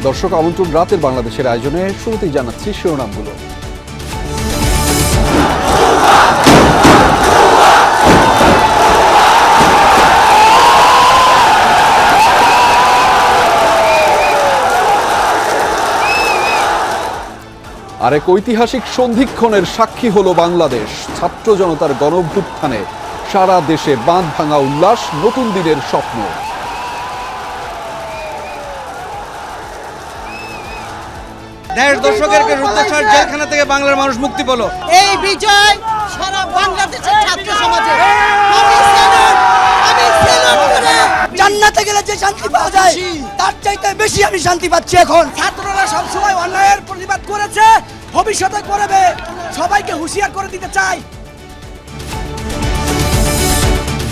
দর্শক আমন্ত্রণ রাতের বাংলাদেশের আয়োজনে শুরুতেই জানাচ্ছি শিরোনামগুলো। আরেক ঐতিহাসিক সন্ধিক্ষণের সাক্ষী হলো বাংলাদেশ। ছাত্র জনতার গণঅভ্যুত্থানে সারা দেশে বাঁধ ভাঙা উল্লাস, নতুন দিনের স্বপ্ন। দেড় দশকের রুদ্ধশ্বাস জেলখানা থেকে বাংলার মানুষ মুক্তি পেল। এই বিজয় সারা বাংলাদেশের ছাত্র সমাজে জান্নাতে গেলে যে শান্তি পাওয়া যায় তার চাইতে বেশি আমি শান্তি পাচ্ছি এখন। ছাত্ররা সবসময় অন্যায়ের প্রতিবাদ করেছে, ভবিষ্যতে করবে, সবাইকে হুঁশিয়ার করে দিতে চাই।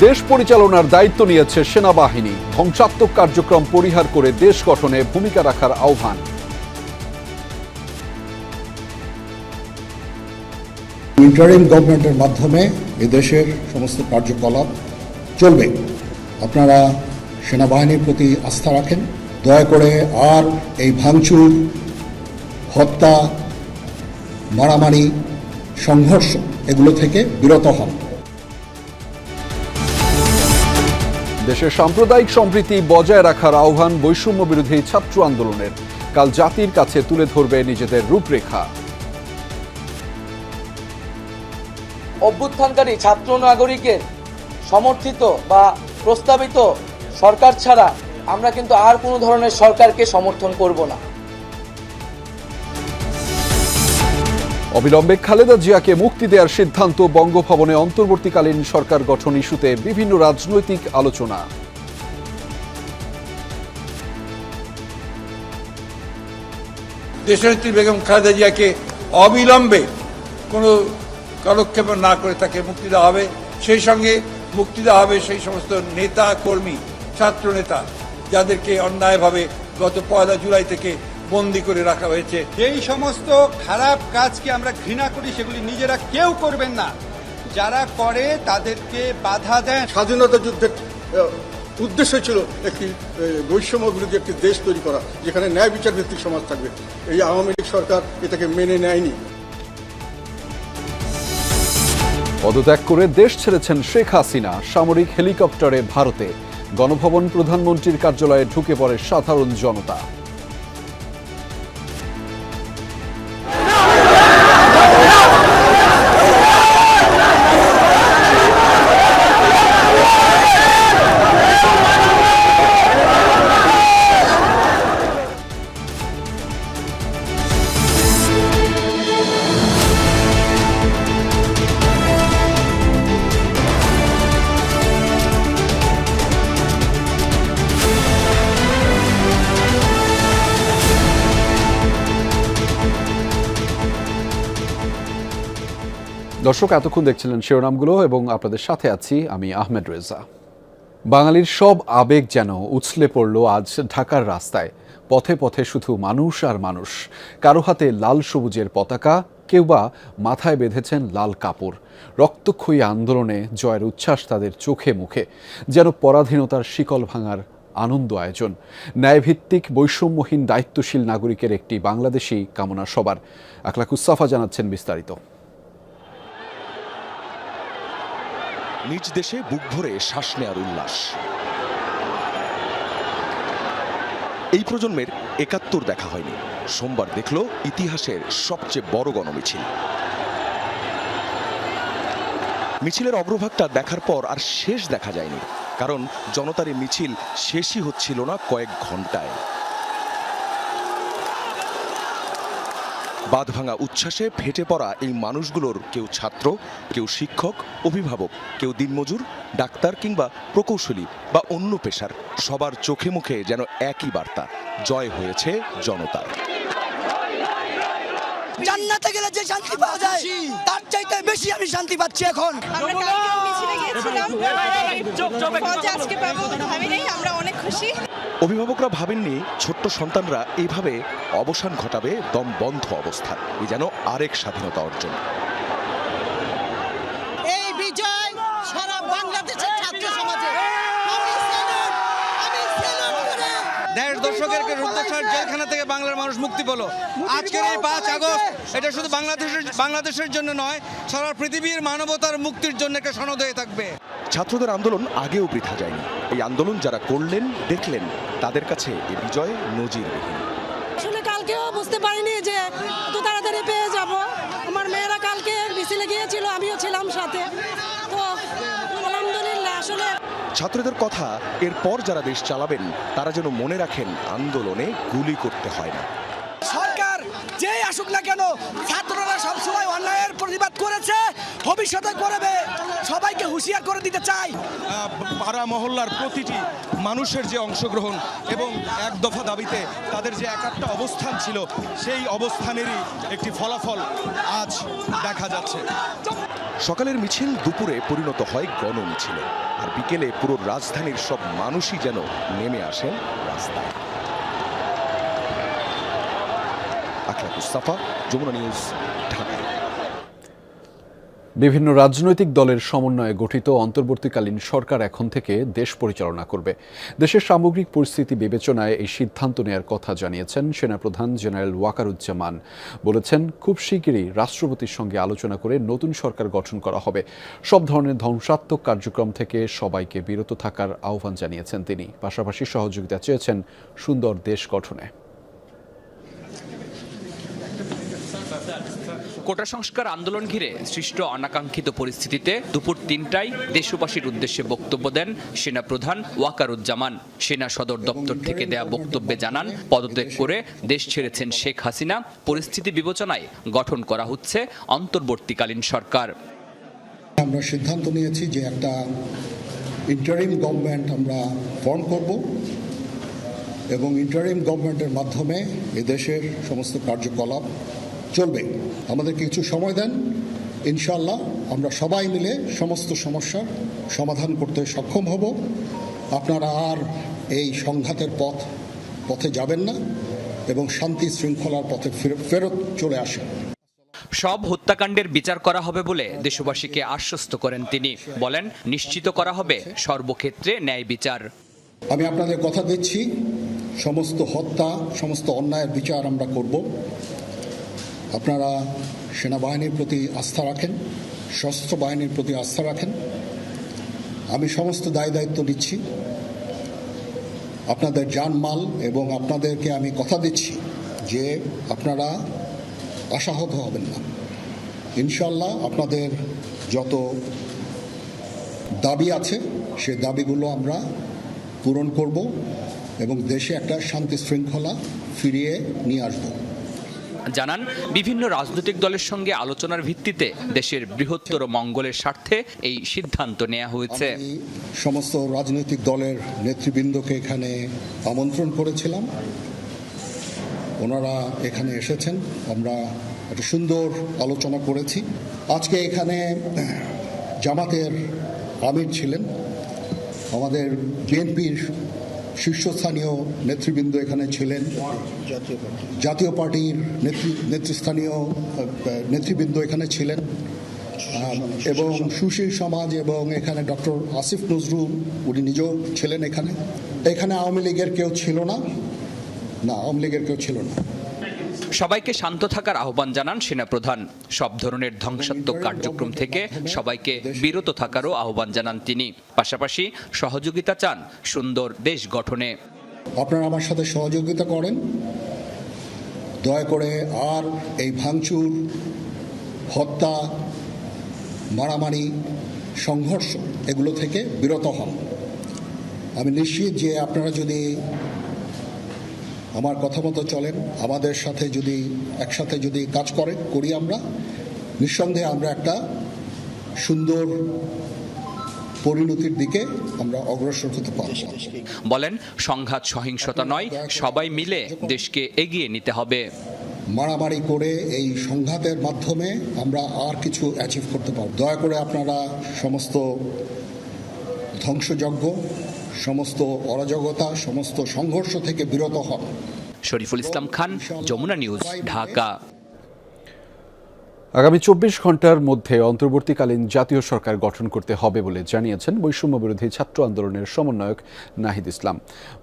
দেশ পরিচালনার দায়িত্ব নিয়েছে সেনাবাহিনী। ধ্বংসাত্মক কার্যক্রম পরিহার করে দেশ গঠনে ভূমিকা রাখার আহ্বান। ইন্টারিম গভর্নমেন্টের মাধ্যমে এদেশের সমস্ত কার্যকলাপ চলবে। আপনারা সেনাবাহিনীর প্রতি আস্থা রাখেন। দয়া করে আর এই ভাঙচুর, হত্যা, মারামারি, সংঘর্ষ এগুলো থেকে বিরত হন। দেশের সাম্প্রদায়িক সম্প্রীতি বজায় রাখার আহ্বান বৈষম্য বিরোধী ছাত্র আন্দোলনের। কাল জাতির কাছে তুলে ধরবে নিজেদের রূপরেখা। অভ্যুত্থানকারী ছাত্র নাগরিকের সমর্থিত বা প্রস্তাবিত সরকার ছাড়া আমরা কিন্তু আর কোনো ধরনের সরকারকে সমর্থন করব না। অবিলম্বে খালেদা জিয়াকে মুক্তি দেওয়ার সিদ্ধান্ত। বঙ্গভবনে অন্তর্বর্তীকালীন সরকার গঠন ইস্যুতে বিভিন্ন রাজনৈতিক আলোচনা। দেশনেত্রী বেগম খালেদা জিয়াকে অবিলম্বে কোনো কালক্ষেপ না করে তাকে মুক্তি দেওয়া হবে। সেই সঙ্গে মুক্তি দেওয়া হবে সেই সমস্ত নেতা কর্মী, ছাত্র নেতা যাদেরকে অন্যায়ভাবে গত 1 জুলাই থেকে বন্দী করে রাখা হয়েছে। যেই সমস্ত খারাপ কাজকে আমরা ঘৃণা করি সেগুলি নিজেরা কেউ করবেন না, যারা করে তাদেরকে বাধা দেন। স্বাধীনতা যুদ্ধের উদ্দেশ্য ছিল একটি বৈষম্য বিরোধী একটি দেশ তৈরি করা, যেখানে ন্যায় বিচার ভিত্তিক সমাজ থাকবে। এই আওয়ামী লীগ সরকার এটাকে মেনে নেয়নি। পদত্যাগ করে দেশ ছেড়েছেন শেখ হাসিনা। সামরিক হেলিকপ্টারে ভারতে। গণভবন প্রধানমন্ত্রীর কার্যালয়ে ঢুকে পড়ে সাধারণ জনতা। দর্শক এতক্ষণ দেখছিলেন শিরোনামগুলো এবং আপনাদের সাথে আছি আমি আহমেদ রেজা। বাঙালির সব আবেগ যেন উছলে পড়ল আজ ঢাকার রাস্তায়। পথে পথে শুধু মানুষ আর মানুষ। কারো হাতে লাল সবুজের পতাকা, কেউ বা মাথায় বেঁধেছেন লাল কাপড়। রক্তক্ষয়ী আন্দোলনে জয়ের উচ্ছ্বাস তাদের চোখে মুখে। যেন পরাধীনতার শিকল ভাঙার আনন্দ আয়োজন। ন্যায়ভিত্তিক বৈষম্যহীন দায়িত্বশীল নাগরিকের একটি বাংলাদেশি কামনা সবার। আখলাকুস সাফা জানাচ্ছেন বিস্তারিত। নিজ দেশে বুক ভরে শ্বাস নেওয়ার উল্লাস। এই প্রজন্মের ৭১ দেখা হয়নি। সোমবার দেখল ইতিহাসের সবচেয়ে বড় গণমিছিল। মিছিলের অগ্রভাগটা দেখার পর আর শেষ দেখা যায়নি, কারণ জনতার এই মিছিল শেষই হচ্ছিল না কয়েক ঘন্টায়। বাঁধভাঙা উচ্ছ্বাসে ফেটে পড়া এই মানুষগুলোর কেউ ছাত্র, কেউ শিক্ষক, অভিভাবক, কেউ দিনমজুর, ডাক্তার কিংবা প্রকৌশলী বা অন্য পেশার, সবার চোখে মুখে যেন একই বার্তা, জয় হয়েছে জনতার। জান্নাতে গেলে যে শান্তি পাওয়া যায় তার চাইতে বেশি আমি শান্তি পাচ্ছি এখন। আমরা কালকেও মিছিলে গিয়েছিলাম, আজকে পাবো ভাবিনি, আমরা অনেক খুশি। অভিভাবকরা ভাবেননি ছোট্ট সন্তানরা এইভাবে অবসান ঘটাবে দম বন্ধ অবস্থা। এ যেন আরেক স্বাধীনতা অর্জন। এই বিজয় সারা বাংলাদেশের ছাত্র সমাজে দেড় দশক দশকের রুদ্ধশ্বাস জেলখানা থেকে বাংলার মানুষ মুক্তি পেল। আজকের এই 5 আগস্ট এটা শুধু বাংলাদেশের জন্য নয়, সারা পৃথিবীর মানবতার মুক্তির জন্য একটা সনদ হয়ে থাকবে। ছাত্রদের আন্দোলন আগেও বৃথা যায়নি। এই আন্দোলন যারা করলেন দেখলেন তাদের কাছে এই বিজয় নজিরবিহীন। আসলে কালকেও বুঝতে পারিনি যে এত তাড়াতাড়ি পেয়ে যাব। আমার মেয়েরা কালকে মিছিলে গিয়েছিল, আমিও ছিলাম সাথে। তো আলহামদুলিল্লাহ। আসলে ছাত্রদের কথা এরপর যারা দেশ চালাবেন তারা যেন মনে রাখেন আন্দোলনে গুলি করতে হয় না। সরকার যেই আসুক না কেন, ছাত্ররা সবসময় অন্যায়ের প্রতিবাদ করেছে, ভবিষ্যতে করবে। সবাইকে হুঁশিয়ার করে দিতে চাই। পাড়া মহল্লার প্রতিটি মানুষের যে অংশগ্রহণ এবং এক দফা দাবিতে তাদের যে একাত্ম অবস্থান ছিল, সেই অবস্থানেরই একটি ফলাফল আজ দেখা যাচ্ছে। সকালের মিছিল দুপুরে পরিণত হয় গণমিছিলে, আর বিকেলে পুরো রাজধানীর সব মানুষই যেন নেমে আসেন রাস্তায়। আখলাকুস সাফা, যমুনা নিউজ, ঢাকা। বিভিন্ন রাজনৈতিক দলের সমন্বয়ে গঠিত অন্তর্বর্তীকালীন সরকার এখন থেকে দেশ পরিচালনা করবে। দেশের সামগ্রিক পরিস্থিতি বিবেচনায় এই সিদ্ধান্ত নেয়ার কথা জানিয়েছেন সেনাপ্রধান জেনারেল ওয়াকারুজ্জামান। বলেছেন, খুব শিগগিরই রাষ্ট্রপতির সঙ্গে আলোচনা করে নতুন সরকার গঠন করা হবে। সব ধরনের ধ্বংসাত্মক কার্যক্রম থেকে সবাইকে বিরত থাকার আহ্বান জানিয়েছেন তিনি। পাশাপাশি সহযোগিতা চেয়েছেন সুন্দর দেশ গঠনে। কোটা সংস্কার আন্দোলন ঘিরে সৃষ্ট অনাকাঙ্ক্ষিত পরিস্থিতিতে দুপুর 3টায় দেশবাসীর উদ্দেশ্যে বক্তব্য দেন সেনাপ্রধান ওয়াকারুজ্জামান। সেনা সদর দপ্তর থেকে দেয়া বক্তব্যে জানান, পদত্যাগ করে দেশ ছেড়েছেন শেখ হাসিনা। পরিস্থিতি বিবেচনায় গঠন করা হচ্ছে অন্তর্বর্তীকালীন সরকার। আমরা সিদ্ধান্ত নিয়েছি যে একটা ইন্টারিম গভর্নমেন্ট আমরা ফর্ম করব এবং ইন্টারিম গভর্নমেন্টের মাধ্যমে এদেশের সমস্ত কার্যকলাপ চলবে। আমাদের কিছু সময় দেন, ইনশাআল্লাহ আমরা সবাই মিলে সমস্ত সমস্যার সমাধান করতে সক্ষম হব। আপনারা আর এই সংঘাতের পথে যাবেন না এবং শান্তি শৃঙ্খলার পথে ফেরত চলে আসেন। সব হত্যাকাণ্ডের বিচার করা হবে বলে দেশবাসীকে আশ্বস্ত করেন তিনি। বলেন, নিশ্চিত করা হবে সর্বক্ষেত্রে ন্যায় বিচার। আমি আপনাদের কথা দিচ্ছি, সমস্ত হত্যা, সমস্ত অন্যায়ের বিচার আমরা করব। আপনারা সেনাবাহিনীর প্রতি আস্থা রাখেন, সশস্ত্র বাহিনীর প্রতি আস্থা রাখেন। আমি সমস্ত দায়িত্ব নিচ্ছি। আপনাদের জানমাল এবং আপনাদেরকে আমি কথা দিচ্ছি যে আপনারা আশাহত হবেন না। ইনশাল্লাহ আপনাদের যত দাবি আছে সেই দাবিগুলো আমরা পূরণ করব এবং দেশে একটা শান্তি শৃঙ্খলা ফিরিয়ে নিয়ে আসব। জানান, বিভিন্ন রাজনৈতিক দলের সঙ্গে আলোচনার ভিত্তিতে দেশের বৃহত্তর মঙ্গলের স্বার্থে এই সিদ্ধান্ত নেওয়া হয়েছে। সমস্ত রাজনৈতিক দলের নেতৃবৃন্দকে এখানে আমন্ত্রণ করেছিলাম, ওনারা এখানে এসেছেন। আমরা একটা সুন্দর আলোচনা করেছি। আজকে এখানে জামাতের আমির ছিলেন, আমাদের বিএনপির শীর্ষস্থানীয় নেতৃবৃন্দ এখানে ছিলেন, জাতীয় পার্টির নেতৃস্থানীয় নেতৃবৃন্দ এখানে ছিলেন এবং সুশীল সমাজ এবং এখানে ডক্টর আসিফ নজরুল উনি নিজেও ছিলেন এখানে। এখানে আওয়ামী লীগের কেউ ছিল না, আওয়ামী লীগের কেউ ছিল না। সবাইকে শান্ত থাকার আহ্বান জানান সেনাপ্রধান। সব ধরনের ধ্বংসাত্মক কার্যক্রম থেকে সবাইকে বিরত থাকারও আহ্বান জানান তিনি। পাশাপাশি সহযোগিতা চান সুন্দর দেশ গঠনে। আপনারা আমার সাথে সহযোগিতা করেন, দয়া করে আর এই ভাঙচুর, হত্যা, মারামারি, সংঘর্ষ এগুলো থেকে বিরত হন। আমি নিশ্চিত যে আপনারা যদি আমার কথা মতো চলেন, আমাদের সাথে যদি একসাথে যদি কাজ করি আমরা, নিঃসন্দেহে আমরা একটা সুন্দর পরিণতির দিকে আমরা অগ্রসর হতে পারব। বলেন, সংঘাত সহিংসতা নয়, সবাই মিলে দেশকে এগিয়ে নিতে হবে। মারামারি করে এই সংঘাতের মাধ্যমে আমরা আর কিছু অ্যাচিভ করতে পারব। দয়া করে আপনারা সমস্ত ধ্বংসযজ্ঞ, সমস্ত অরাজকতা, সমস্ত সংঘর্ষ থেকে বিরত হন। শরীফুল ইসলাম খান, যমুনা নিউজ, ঢাকা। আগামী 24 ঘন্টার মধ্যে অন্তর্বর্তীকালীন জাতীয় সরকার গঠন করতে হবে বলে জানিয়েছেন বৈষম্য বিরোধী ছাত্র আন্দোলনের সমন্বয়ক নাহিদ ইসলাম।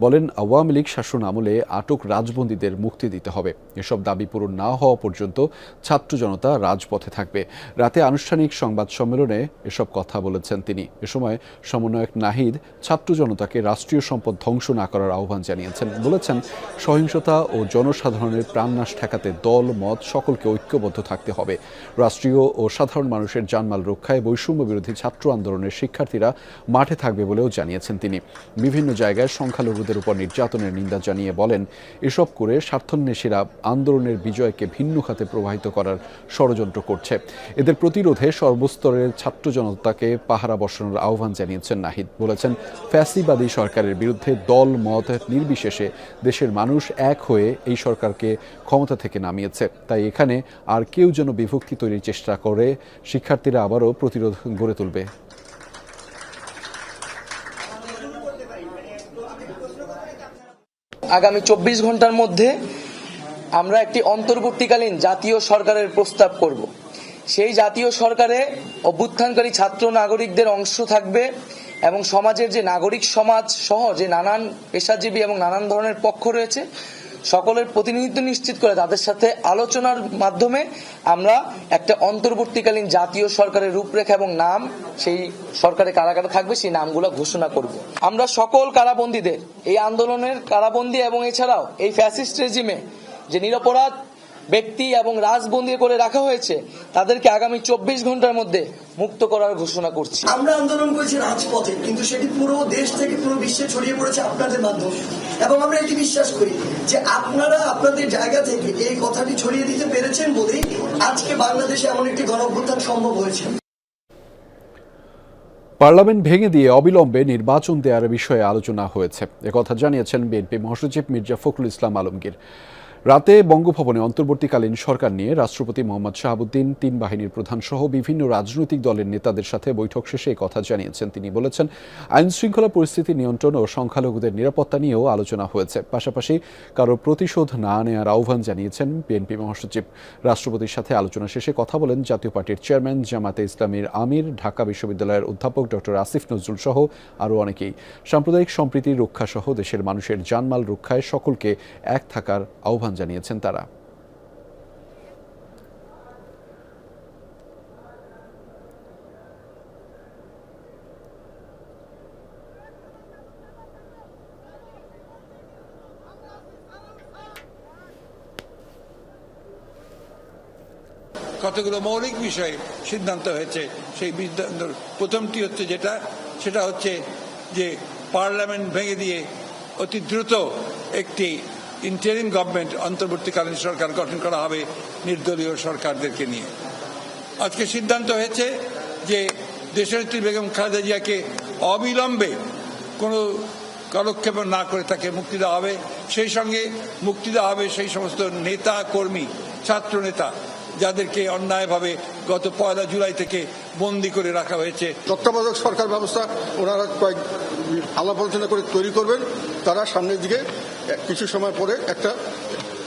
বলেন, আওয়ামী লীগ শাসন আমলে আটক রাজবন্দীদের মুক্তি দিতে হবে। এসব দাবি পূরণ না হওয়া পর্যন্ত ছাত্র জনতা রাজপথে থাকবে। রাতে আনুষ্ঠানিক সংবাদ সম্মেলনে এসব কথা বলেছেন তিনি। এ সময় সমন্বয়ক নাহিদ ছাত্র জনতাকে রাষ্ট্রীয় সম্পদ ধ্বংস না করার আহ্বান জানিয়েছেন। বলেছেন, সহিংসতা ও জনসাধারণের প্রাণনাশ ঠেকাতে দল মত সকলকে ঐক্যবদ্ধ থাকতে হবে। রাষ্ট্রীয় ও সাধারণ মানুষের জানমাল রক্ষায় বৈষম্য বিরোধী ছাত্র আন্দোলনের শিক্ষার্থীরা মাঠে থাকবে বলেও জানিয়েছেন তিনি। বিভিন্ন জায়গায় সংখ্যালঘুদের উপর নির্যাতনের নিন্দা জানিয়ে বলেন, এসব করে স্বার্থান্বেষীরা আন্দোলনের বিজয়কে ভিন্ন খাতে প্রবাহিত করার ষড়যন্ত্র করছে। এদের প্রতিরোধে সর্বস্তরের ছাত্র জনতাকে পাহারা বসানোর আহ্বান জানিয়েছেন নাহিদ। বলেছেন, ফ্যাসিবাদী সরকারের বিরুদ্ধে দল মত নির্বিশেষে দেশের মানুষ এক হয়ে এই সরকারকে ক্ষমতা থেকে নামিয়েছে। তাই এখানে আর কেউ যেন বিভক্তি তৈরির চেষ্টা করে শিক্ষার্থীরা আবারও প্রতিরোধ গড়ে তুলবে। আগামী 24 ঘন্টার মধ্যে আমরা একটি অন্তর্বর্তীকালীন জাতীয় সরকারের প্রস্তাব করব। সেই জাতীয় সরকারে অভ্যুত্থানকারী ছাত্র নাগরিকদের অংশ থাকবে এবং সমাজের যে নাগরিক সমাজ সহ যে নানান পেশাজীবী এবং নানান ধরনের পক্ষ রয়েছে সকলের প্রতিনিধিত্ব নিশ্চিত করে তাদের সাথে আলোচনার মাধ্যমে আমরা একটা অন্তর্বর্তীকালীন জাতীয় সরকারের রূপরেখা এবং নাম, সেই সরকারে কারা কারা থাকবে সেই নামগুলো ঘোষণা করব। আমরা সকল কারাবন্দীদের, এই আন্দোলনের কারাবন্দী এবং এছাড়াও এই ফ্যাসিস্ট রেজিমে যে নিরপরাধ ব্যক্তি এবং রাজবন্দী করে রাখা হয়েছে তাদেরকে আগামী 24 ঘন্টার মধ্যে মুক্ত করার ঘোষণা করছি। আমরা আন্দোলন করেছি রাজপথে, কিন্তু সেটি পুরো দেশ থেকে পুরো বিশ্বে ছড়িয়ে পড়েছে আপনাদের মাধ্যমে, এবং আমরা এটি বিশ্বাস করি যে আপনারা আপনাদের জায়গা থেকে এই কথাটি ছড়িয়ে দিতে পেরেছেন বলেই আজকে বাংলাদেশে এমন একটি গণঅভ্যুত্থান সম্ভব হয়েছে। পার্লামেন্ট ভেঙে দিয়ে অবিলম্বে নির্বাচন দেওয়ার বিষয়ে আলোচনা হয়েছে, একথা জানিয়েছেন বিএনপি মহাসচিব মির্জা ফখরুল ইসলাম আলমগীর। রাতে বঙ্গভবনে অন্তর্বর্তীকালীন সরকার নিয়ে রাষ্ট্রপতি মোহাম্মদ শাহাবুদ্দিন, 3 বাহিনীর প্রধান সহ বিভিন্ন রাজনৈতিক দলের নেতাদের সাথে বৈঠক শেষে এই কথা জানিয়েছেন তিনি। বলেছেন, আইন শৃঙ্খলা পরিস্থিতি নিয়ন্ত্রণ ও সংখ্যালঘুদের নিরাপত্তা নিয়েও আলোচনা হয়েছে। পাশাপাশি কারো প্রতিশোধ না নেওয়ার আহ্বান জানিয়েছেন বিএনপি মহাসচিব। রাষ্ট্রপতির সাথে আলোচনা শেষে কথা বলেন জাতীয় পার্টির চেয়ারম্যান, জামাতে ইসলামীর আমির, ঢাকা বিশ্ববিদ্যালয়ের অধ্যাপক ডক্টর আসিফ নজরুল সহ আরও অনেকেই। সাম্প্রদায়িক সম্প্রীতি রক্ষা সহ দেশের মানুষের জানমাল রক্ষায় সকলকে এক থাকার আহ্বান জানিয়েছেন তারা। কতগুলো মৌলিক বিষয়ে সিদ্ধান্ত হয়েছে। সেই সিদ্ধান্তর প্রথমটি হচ্ছে সেটা হচ্ছে যে পার্লামেন্ট ভেঙে দিয়ে অতি দ্রুত একটি ইন্টারিম গভর্নমেন্ট, অন্তর্বর্তীকালীন সরকার গঠন করা হবে নির্দলীয় সরকারদেরকে নিয়ে। আজকে সিদ্ধান্ত হয়েছে যে দেশনেত্রী বেগম খালেদা জিয়াকে অবিলম্বে কোনো কালক্ষেপ না করে তাকে মুক্তি দেওয়া হবে। সেই সঙ্গে মুক্তি দেওয়া হবে সেই সমস্ত নেতা কর্মী, ছাত্র নেতা যাদেরকে অন্যায়ভাবে গত 1 জুলাই থেকে বন্দী করে রাখা হয়েছে। তত্ত্বাবধায়ক সরকার ব্যবস্থা ওনারা কয়েক আলাপ আলোচনা করে তৈরি করবেন, তারা সামনের দিকে কিছু সময় পরে একটা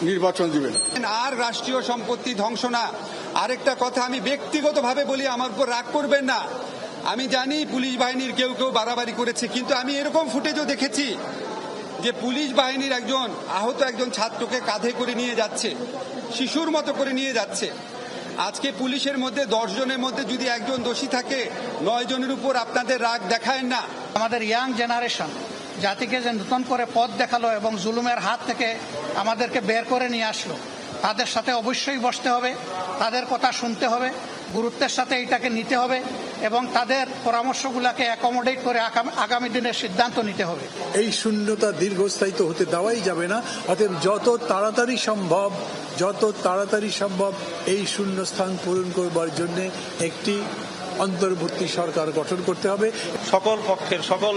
নির্বাচন দিবেন। আর রাষ্ট্রীয় সম্পত্তি ধ্বংস না। আরেকটা কথা আমি ব্যক্তিগতভাবে বলি, আমার উপর রাগ করবেন না। আমি জানি পুলিশ বাহিনীর কেউ কেউ বাড়াবাড়ি করেছে, কিন্তু আমি এরকম ফুটেজও দেখেছি যে পুলিশ বাহিনীর আহত একজন ছাত্রকে কাঁধে করে নিয়ে যাচ্ছে, শিশুর মতো করে নিয়ে যাচ্ছে। আজকে পুলিশের মধ্যে 10 জনের মধ্যে যদি একজন দোষী থাকে, 9 জনের উপর আপনাদের রাগ দেখায় না। আমাদের ইয়াং জেনারেশন জাতিকে যে নতুন করে পথ দেখালো এবং জুলুমের হাত থেকে আমাদেরকে বের করে নিয়ে আসলো, তাদের সাথে অবশ্যই বসতে হবে, তাদের কথা শুনতে হবে, গুরুত্বের সাথে এটাকে নিতে হবে এবং তাদের পরামর্শগুলোকে অ্যাকোমোডেট করে আগামী দিনের সিদ্ধান্ত নিতে হবে। এই শূন্যতা দীর্ঘস্থায়িত হতে দেওয়াই যাবে না। অতএব যত তাড়াতাড়ি সম্ভব এই শূন্যস্থান পূরণ করবার জন্য একটি অন্তর্বর্তী সরকার গঠন করতে হবে। সকল পক্ষের, সকল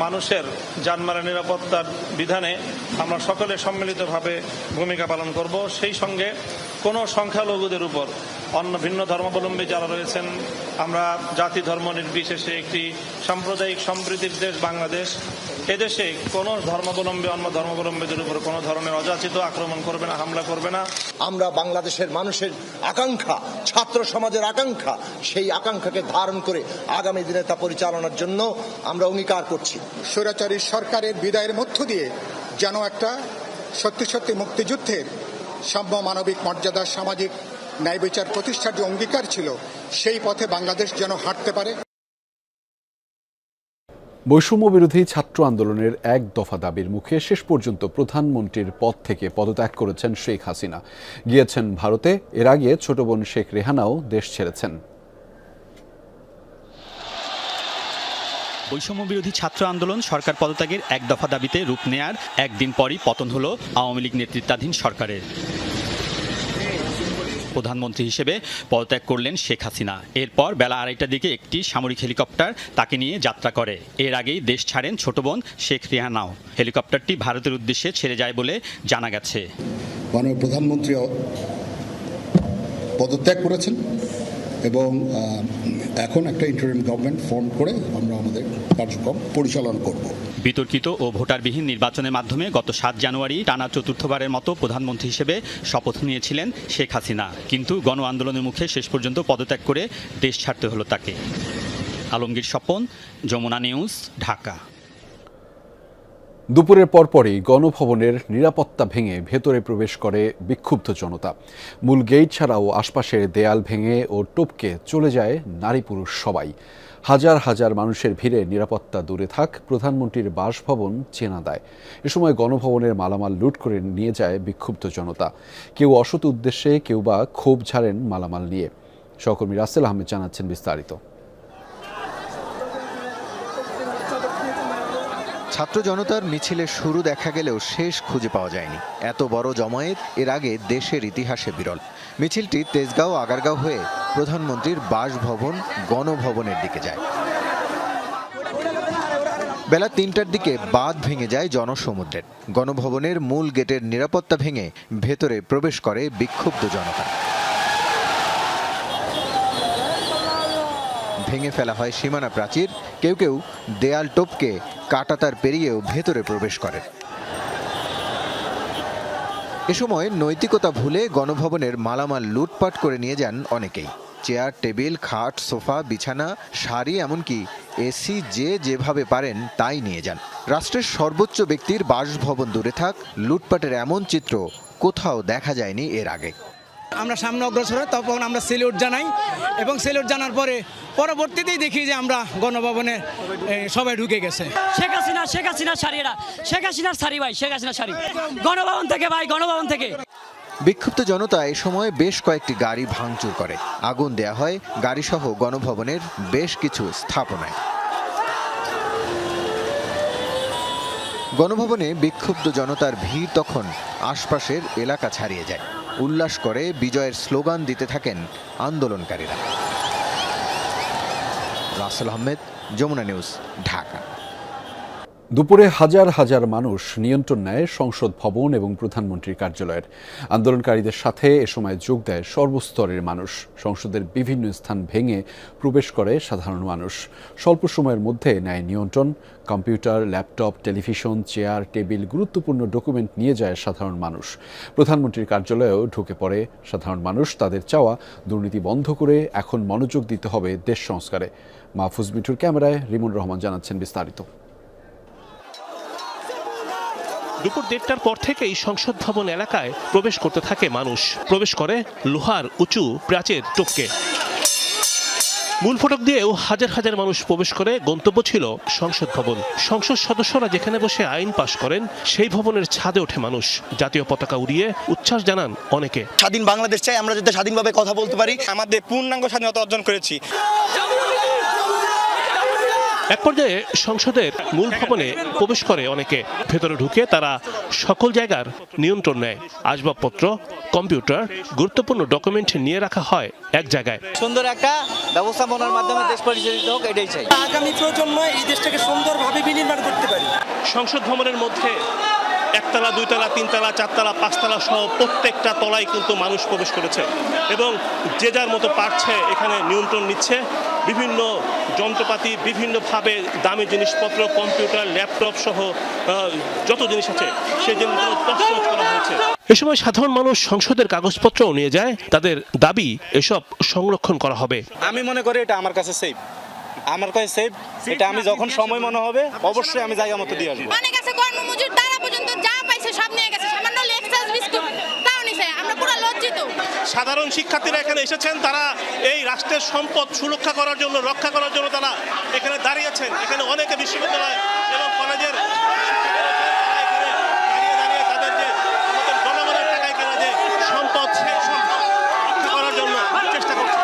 মানুষের জানমালের নিরাপত্তার বিধানে আমরা সকলে সম্মিলিতভাবে ভূমিকা পালন করব। সেই সঙ্গে কোনো সংখ্যালঘুদের উপর অন্য ভিন্ন ধর্মাবলম্বী যারা রয়েছেন, আমরা জাতি ধর্ম নির্বিশেষে একটি সাম্প্রদায়িক সম্প্রীতির দেশ বাংলাদেশ। এদেশে কোনো ধর্মাবলম্বী অন্য ধর্মাবলম্বীদের উপর কোনো ধরনের অযাচিত আক্রমণ করবে না, হামলা করবে না। আমরা বাংলাদেশের মানুষের আকাঙ্ক্ষা, ছাত্র সমাজের আকাঙ্ক্ষা, সেই আকাঙ্ক্ষাকে ধারণ করে আগামী দিনে তা পরিচালনার জন্য আমরা অঙ্গীকার করছি। স্বৈরাচারী সরকারের বিদায়ের মধ্য দিয়ে যেন একটা সত্যি সত্যি মুক্তিযুদ্ধের সাম্য, মানবিক মর্যাদা, সামাজিক ন্যায় বিচার প্রতিষ্ঠার যে অঙ্গীকার ছিল, সেই পথে বাংলাদেশ যেন হাঁটতে পারে। বৈষম্য বিরোধী ছাত্র আন্দোলনের এক দফা দাবির মুখে শেষ পর্যন্ত প্রধানমন্ত্রীর পদ থেকে পদত্যাগ করেছেন শেখ হাসিনা, গিয়েছেন ভারতে। এর আগে ছোট বোন শেখ রেহানাও দেশ ছেড়েছেন। বৈষম্য বিরোধী ছাত্র আন্দোলন সরকার পদত্যাগের এক দফা দাবিতে রূপ নেয়ার একদিন পরই পতন হল আওয়ামী লীগ নেতৃত্বাধীন সরকারের। প্রধানমন্ত্রী হিসেবে পদত্যাগ করলেন শেখ হাসিনা। এরপর বেলা 2:30টার দিকে একটি সামরিক হেলিকপ্টার তাকে নিয়ে যাত্রা করে। এর আগেই দেশ ছাড়েন ছোট বোন শেখ রেহানাও। হেলিকপ্টারটি ভারতের উদ্দেশ্যে ছেড়ে যায় বলে জানা গেছে। মাননীয় প্রধানমন্ত্রী পদত্যাগ করেছেন এবং এখন একটা ইন্টারিম গভর্নমেন্ট ফর্ম করে আমরা আমাদের কার্যক্রম পরিচালনা করব। বিতর্কিত ও ভোটারবিহীন নির্বাচনের মাধ্যমে গত 7 জানুয়ারি টানা চতুর্থবারের মতো প্রধানমন্ত্রী হিসেবে শপথ নিয়েছিলেন শেখ হাসিনা, কিন্তু গণ আন্দোলনের মুখে শেষ পর্যন্ত পদত্যাগ করে দেশ ছাড়তে হলো তাকে। আলমগীর স্বপন, যমুনা নিউজ, ঢাকা। দুপুরের পরপরই গণভবনের নিরাপত্তা ভেঙে ভেতরে প্রবেশ করে বিক্ষুব্ধ জনতা। মূল গেট ছাড়াও আশপাশের দেয়াল ভেঙে ও টপকে চলে যায় নারী পুরুষ সবাই। হাজার হাজার মানুষের ভিড়ে নিরাপত্তা দূরে থাক, প্রধানমন্ত্রীর বাসভবন চেনা দেয়। এ সময় গণভবনের মালামাল লুট করে নিয়ে যায় বিক্ষুব্ধ জনতা। কেউ অসৎ উদ্দেশ্যে, কেউ বা ক্ষোভ ঝাড়েন মালামাল নিয়ে। সহকর্মী রাসেল আহমেদ জানাচ্ছেন বিস্তারিত। ছাত্র জনতার মিছিলের শুরু দেখা গেলেও শেষ খুঁজে পাওয়া যায়নি। এত বড় জমায়েত এর আগে দেশের ইতিহাসে বিরল। মিছিলটি তেজগাঁও আগারগাঁও হয়ে প্রধানমন্ত্রীর বাসভবন গণভবনের দিকে যায়। বেলা 3টার দিকে বাঁধ ভেঙে যায় জনসমুদ্রের। গণভবনের মূল গেটের নিরাপত্তা ভেঙে ভেতরে প্রবেশ করে বিক্ষুব্ধ জনতা। ভেঙে ফেলা হয় সীমানা প্রাচীর, কেউ কেউ দেয়াল টপকে কাঁটাতার পেরিয়েও ভেতরে প্রবেশ করে। এ সময় নৈতিকতা ভুলে গণভবনের মালামাল লুটপাট করে নিয়ে যান অনেকেই। চেয়ার, টেবিল, খাট, সোফা, বিছানা, শাড়ি, এমনকি এসি যে যেভাবে পারেন তাই নিয়ে যান। রাষ্ট্রের সর্বোচ্চ ব্যক্তির বাসভবন দূরে থাক, লুটপাটের এমন চিত্র কোথাও দেখা যায়নি এর আগে। আমরা সামনে অগ্রসর হই, তখন আমরা সেলিউট জানাই এবং সেলিউট জানার পরে পরবর্তীতেই দেখি যে আমরা গণভবনে সবাই ঢুকে গেছে। শেখ হাসিনার শাড়িরা, শেখ হাসিনার শাড়ি ভাই, শেখ হাসিনার শাড়ি গণভবন থেকে ভাই, গণভবন থেকে। বিক্ষুব্ধ জনতা এ সময় বেশ কয়েকটি গাড়ি ভাঙচুর করে। আগুন দেয়া হয় গাড়িসহ গণভবনের বেশ কিছু স্থাপনায়। গণভবনে বিক্ষুব্ধ জনতার ভিড় তখন আশপাশের এলাকা ছাড়িয়ে যায়। উল্লাস করে বিজয়ের স্লোগান দিতে থাকেন আন্দোলনকারীরা। রাসেল আহমেদ, যমুনা নিউজ, ঢাকা। দুপুরে হাজার হাজার মানুষ নিয়ন্ত্রণ নেয় সংসদ ভবন এবং প্রধানমন্ত্রীর কার্যালয়ের। আন্দোলনকারীদের সাথে এ সময় যোগ দেয় সর্বস্তরের মানুষ। সংসদের বিভিন্ন স্থান ভেঙে প্রবেশ করে সাধারণ মানুষ। স্বল্প সময়ের মধ্যে নেয় নিয়ন্ত্রণ। Computer, laptop, television, chair, table, গুরুত্বপূর্ণ ডকুমেন্ট নিয়ে যায় সাধারণ মানুষ। প্রধানমন্ত্রীর কার্যালয়েও ঢুকে পড়ে সাধারণ মানুষ। তাদের চাওয়া, দুর্নীতি বন্ধ করে এখন মনোযোগ দিতে হবে দেশ সংস্কারে। মাহফুজ মিঠুর ক্যামেরায় রিমন রহমান জানাচ্ছেন বিস্তারিত। দুপুর 1:30টার পর থেকেই সংসদ ভবন এলাকায় প্রবেশ করতে থাকে মানুষ। প্রবেশ করে লোহার উঁচু প্রাচীর টপকে। মূল ফটক দিয়েও হাজার হাজার মানুষ প্রবেশ করে। গন্তব্য ছিল সংসদ ভবন। সংসদ সদস্যরা যেখানে বসে আইন পাশ করেন সেই ভবনের ছাদে ওঠে মানুষ। জাতীয় পতাকা উড়িয়ে উচ্ছ্বাস জানান অনেকে। স্বাধীন বাংলাদেশ চাই, আমরা যাতে স্বাধীনভাবে কথা বলতে পারি। আমাদের পূর্ণাঙ্গ স্বাধীনতা অর্জন করেছি। এক পর্যায়ে সংসদের মূল ভবনে প্রবেশ করে অনেকে। ভেতরে ঢুকে তারা সকল জায়গার নিয়ন্ত্রণ নেয়। আসবাবপত্র, কম্পিউটার, গুরুত্বপূর্ণ ডকুমেন্ট নিয়ে রাখা হয় এক জায়গায়। সুন্দর একটা ব্যবস্থাপনার মাধ্যমে দেশ পরিচালিত হোক, এটাই চাই। আগামী প্রজন্ম এই দেশটাকে সুন্দরভাবে বিনির্মাণ করতে পারি। সংসদ ভবনের মধ্যে একতলা, দুইতলা, তিনতলা, চারতলা, পাঁচতলা সহ প্রত্যেকটা তলায় কিন্তু মানুষ প্রবেশ করেছে এবং যে যার মতো পারছে এখানে নিয়ন্ত্রণ নিচ্ছে। বিভিন্ন যন্ত্রপাতি, বিভিন্নভাবে দামি জিনিসপত্র, কম্পিউটার, ল্যাপটপ সহ যত জিনিস আছে সেই জিনিসগুলো তছনছ করা হয়েছে। এ সময় সাধারণ মানুষ সংসদের কাগজপত্রও নিয়ে যায়, তাদের দাবি এসব সংরক্ষণ করা হবে। আমি মনে করি এটা আমার কাছে সেফ, আমার কাছে সেফ। এটা আমি যখন সময় মনে হবে অবশ্যই আমি জায়গা মতো দিয়ে আসবো। অনেক আছে কর্মমজুর, তারা পর্যন্ত যা পাইছে সব নিয়ে গেছে, সামান্য লেক্সাস বিস্কুট তাও নিছে। আমরা পুরো লজ্জিত। সাধারণ শিক্ষার্থীরা এখানে এসেছেন, তারা এই রাষ্ট্রের সম্পদ সুরক্ষা করার জন্য, রক্ষা করার জন্য তারা এখানে দাঁড়িয়েছেন। এখানে অনেকে বিশ্ববিদ্যালয় এবং কলেজের তাদের যে আমাদের জনগণের টাকায় কেনা যে সম্পদ, সেই সম্পদ রক্ষা করার জন্য চেষ্টা করছে।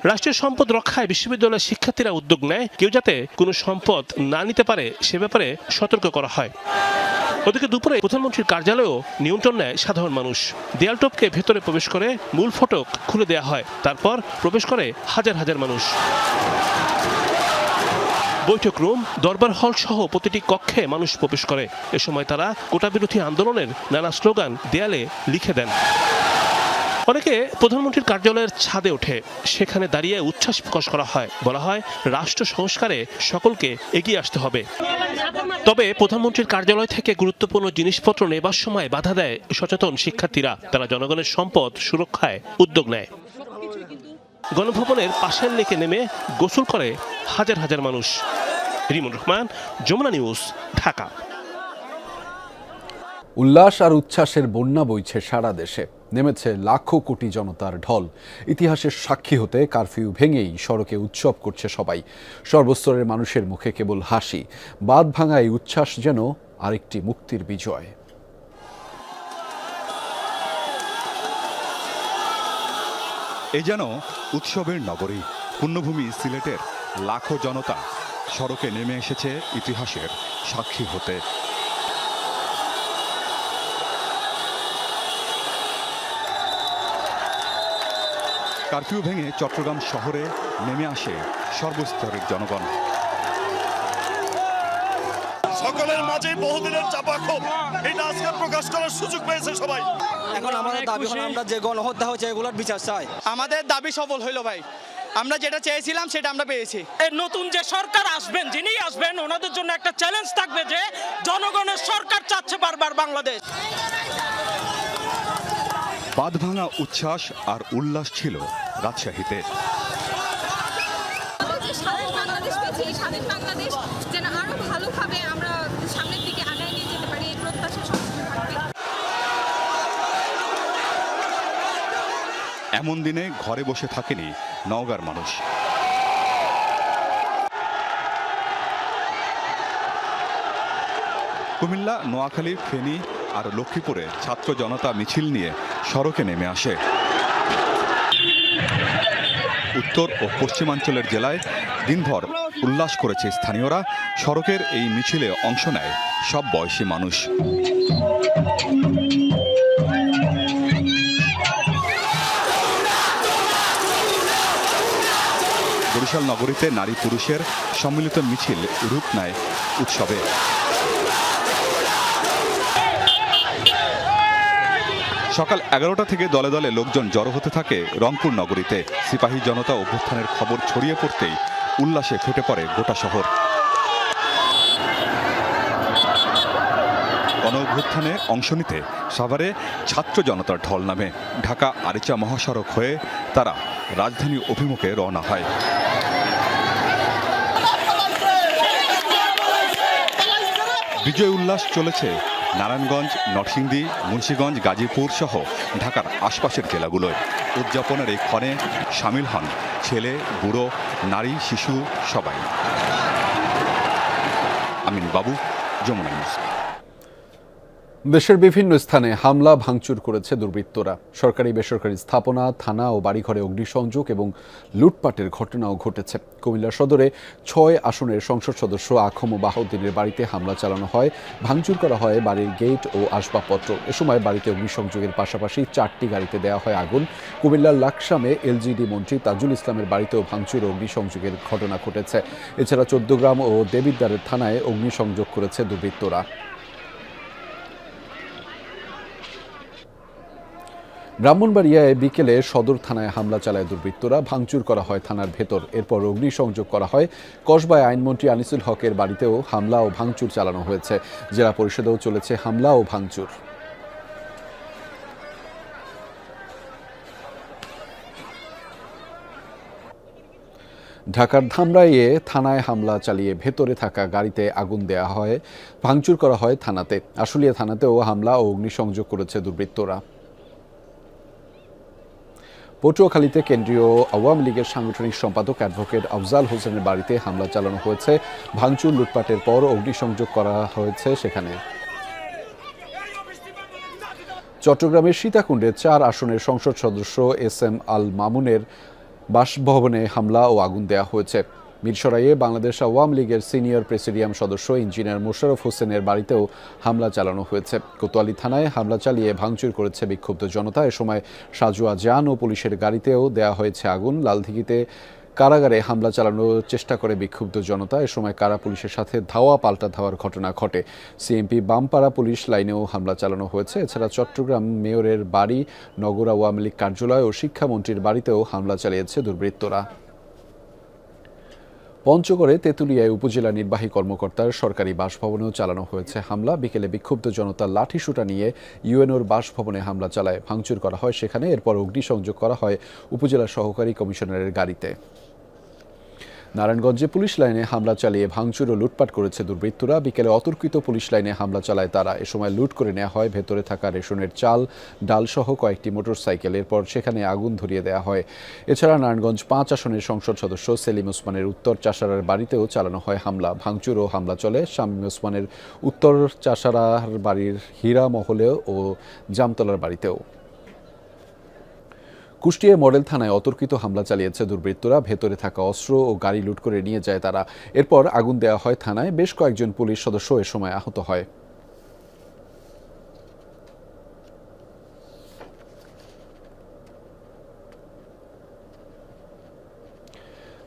রাষ্ট্রের সম্পদ রক্ষায় বিশ্ববিদ্যালয়ের শিক্ষার্থীরা উদ্যোগ নেয়, কেউ যাতে কোনো সম্পদ না নিতে পারে সে ব্যাপারে সতর্ক করা হয়। ওদিকে দুপুরে প্রধানমন্ত্রীর কার্যালয়েও নিয়ন্ত্রণ নেয় সাধারণ মানুষ। দেয়াল টপকে ভেতরে প্রবেশ করে মূল ফটক খুলে দেয়া হয়, তারপর প্রবেশ করে হাজার হাজার মানুষ। বৈঠক রুম, দরবার হল সহ প্রতিটি কক্ষে মানুষ প্রবেশ করে। এ সময় তারা কোটা বিরোধী আন্দোলনের নানা স্লোগান দেয়ালে লিখে দেন। অনেকে প্রধানমন্ত্রীর কার্যালয়ের ছাদে ওঠে, সেখানে দাঁড়িয়ে উচ্ছ্বাস প্রকাশ করা হয়। বলা হয় রাষ্ট্র সংস্কারে সকলকে এগিয়ে আসতে হবে। তবে প্রধানমন্ত্রীর কার্যালয় থেকে গুরুত্বপূর্ণ জিনিসপত্র নেবার সময় বাধা দেয় সচেতন শিক্ষার্থীরা। তারা জনগণের সম্পদ সুরক্ষায় উদ্যোগ নেয়। গণভবনের পাশের লেকে নেমে গোসল করে হাজার হাজার মানুষ। রিমন রহমান, যমুনা নিউজ, ঢাকা। উল্লাস আর উচ্ছ্বাসের বন্যা বইছে সারা দেশে, নেমেছে লাখো কোটি জনতার ঢল। ইতিহাসের সাক্ষী হতে কারফিউ ভেঙেই সড়কে উৎসব করছে সবাই। সর্বস্তরের মানুষের মুখে কেবল হাসি। বাঁধ ভাঙা এই উচ্ছ্বাস যেন আরেকটি মুক্তির বিজয়। এ যেন উৎসবের নগরী, পুণ্যভূমি সিলেটের লাখো জনতা সড়কে নেমে এসেছে ইতিহাসের সাক্ষী হতে। কারফিউ ভেঙে চট্টগ্রাম শহরে নেমে আসে সর্বস্তরের জনগণ। সকলের মাঝে বহুদিনের চাপা ক্ষোভ এটা আজকে প্রকাশ করার সুযোগ পেয়েছে সবাই। এখন আমাদের দাবি হলো আমরা যে গণহত্যা হয়েছে এগুলোর বিচার চাই। আমাদের দাবি সফল হইল ভাই, আমরা যেটা চেয়েছিলাম সেটা আমরা পেয়েছি। নতুন যে সরকার আসবেন, যিনি আসবেন, ওনাদের জন্য একটা চ্যালেঞ্জ থাকবে যে জনগণের সরকার চাচ্ছে বারবার বাংলাদেশ। বাঁধভাঙা উচ্ছ্বাস আর উল্লাস ছিল রাজশাহীতে। স্বাধীন বাংলাদেশ যেন আরো ভালোভাবে আমরা সামনের দিকে আগায় নিয়ে যেতে পারি, এই প্রত্যাশা সবসময় থাকবে। এমন দিনে ঘরে বসে থাকেনি নওগাঁর মানুষ। কুমিল্লা, নোয়াখালী, ফেনী আর লক্ষ্মীপুরে ছাত্র জনতা মিছিল নিয়ে সড়কে নেমে আসে। উত্তর ও পশ্চিমাঞ্চলের জেলায় দিনভর উল্লাস করেছে স্থানীয়রা। সড়কের এই মিছিলে অংশ নেয় সব বয়সী মানুষ। বরিশাল নগরীতে নারী পুরুষের সম্মিলিত মিছিল রূপ নেয় উৎসবে। সকাল 11টা থেকে দলে দলে লোকজন জড়ো হতে থাকে রংপুর নগরীতে। সিপাহী জনতা অভ্যুত্থানের খবর ছড়িয়ে পড়তেই উল্লাসে ফেটে পড়ে গোটা শহর। গণ অভ্যুত্থানে অংশ নিতে সাভারে ছাত্র জনতার ঢল নামে। ঢাকা আরিচা মহাসড়ক হয়ে তারা রাজধানী অভিমুখে রওনা হয়। বিজয় উল্লাস চলেছে নারায়ণগঞ্জ, নরসিংদী, মুন্সিগঞ্জ, গাজীপুর সহ ঢাকার আশপাশের জেলাগুলোয়। উদযাপনের এই ক্ষণে সামিল হন ছেলে, বুড়ো, নারী, শিশু সবাই। আমিন বাবু, যমুনা নিউজ। দেশের বিভিন্ন স্থানে হামলা ভাঙচুর করেছে দুর্বৃত্তরা। সরকারি বেসরকারি স্থাপনা, থানা ও বাড়িঘরে অগ্নিসংযোগ এবং লুটপাটের ঘটনাও ঘটেছে। কুমিল্লা সদরে ৬ আসনের সংসদ সদস্য আখম ও বাহাউদ্দিনের বাড়িতে হামলা চালানো হয়। ভাঙচুর করা হয় বাড়ির গেট ও আসবাবপত্র। এ সময় বাড়িতে অগ্নিসংযোগের পাশাপাশি 4টি গাড়িতে দেওয়া হয় আগুন। কুমিল্লার লাকসামে এলজিডি মন্ত্রী তাজুল ইসলামের বাড়িতেও ভাঙচুর ও অগ্নিসংযোগের ঘটনা ঘটেছে। এছাড়া 14 গ্রাম ও দেবিদ্বারের থানায় অগ্নিসংযোগ করেছে দুর্বৃত্তরা। ব্রাহ্মণবাড়িয়ায় বিকেলে সদর থানায় হামলা চালায় দুর্বৃত্তরা, ভাঙচুর করা হয় থানার ভেতর। এরপর অগ্নিসংযোগ করা হয়। কসবায় আইনমন্ত্রী আনিসুল হকের বাড়িতেও হামলা ও ভাঙচুর চালানো হয়েছে। জেলা পরিষদেও চলেছে হামলা ও ভাঙচুর। ঢাকার ধামরাইয়ে থানায় হামলা চালিয়ে ভেতরে থাকা গাড়িতে আগুন দেয়া হয়, ভাঙচুর করা হয় থানাতে। আশুলিয়া থানাতেও হামলা ও অগ্নিসংযোগ করেছে দুর্বৃত্তরা। পটুয়াখালীতে কেন্দ্রীয় আওয়ামী লীগের সাংগঠনিক সম্পাদক অ্যাডভোকেট আফজাল হোসেনের বাড়িতে হামলা চালানো হয়েছে। ভাঙচুর লুটপাটের পর অগ্নিসংযোগ করা হয়েছে সেখানে। চট্টগ্রামের সীতাকুণ্ডে 4 আসনের সংসদ সদস্য SM আল মামুনের বাসভবনে হামলা ও আগুন দেয়া হয়েছে। মিরসরাইয়ে বাংলাদেশ আওয়ামী লীগের সিনিয়র প্রেসিডিয়াম সদস্য ইঞ্জিনিয়ার মোশাররফ হোসেনের বাড়িতেও হামলা চালানো হয়েছে। কোতোয়ালি থানায় হামলা চালিয়ে ভাঙচুর করেছে বিক্ষুব্ধ জনতা। এ সময় সাজুয়া জান ও পুলিশের গাড়িতেও দেয়া হয়েছে আগুন। লালদিঘিতে কারাগারে হামলা চালানোর চেষ্টা করে বিক্ষুব্ধ জনতা। এ সময় কারা পুলিশের সাথে ধাওয়া পাল্টা ধাওয়ার ঘটনা ঘটে। সিএমপি বামপাড়া পুলিশ লাইনেও হামলা চালানো হয়েছে। এছাড়া চট্টগ্রাম মেয়রের বাড়ি, নগর আওয়ামী লীগ কার্যালয় ও শিক্ষামন্ত্রীর বাড়িতেও হামলা চালিয়েছে দুর্বৃত্তরা। পঞ্চগড়ে তেঁতুলিয়ায় উপজেলা নির্বাহী কর্মকর্তার সরকারি বাসভবনেও চালানো হয়েছে হামলা। বিকেলে বিক্ষুব্ধ জনতা লাঠিসোঁটা নিয়ে ইউএনওর বাসভবনে হামলা চালায়, ভাঙচুর করা হয় সেখানে। এরপর অগ্নিসংযোগ করা হয় উপজেলা সহকারী কমিশনারের গাড়িতে। নারায়ণগঞ্জে পুলিশ লাইনে হামলা চালিয়ে ভাঙচুর ও লুটপাট করেছে দুর্বৃত্তরা। বিকেলে অতর্কিত পুলিশ লাইনে হামলা চালায় তারা। এ সময় লুট করে নেওয়া হয় ভেতরে থাকা রেশনের চাল, ডাল সহ কয়েকটি মোটরসাইকেল। এরপর সেখানে আগুন ধরিয়ে দেওয়া হয়। এছাড়া নারায়ণগঞ্জ 5 আসনের সংসদ সদস্য সেলিম ওসমানের উত্তর চাষারার বাড়িতেও চালানো হয় হামলা। ভাঙচুর ও হামলা চলে শামীম ওসমানের উত্তর চাষারার বাড়ির হীরা মহলে ও জামতলার বাড়িতেও। কুষ্টিয়া মডেল থানায় অতর্কিত হামলা চালিয়েছে দুর্বৃত্তরা। ভেতরে থাকা অস্ত্র ও গাড়ি লুট করে নিয়ে যায় তারা। এরপর আগুন দেওয়া হয় থানায়। বেশ কয়েকজন পুলিশ সদস্য এ সময় আহত হয়।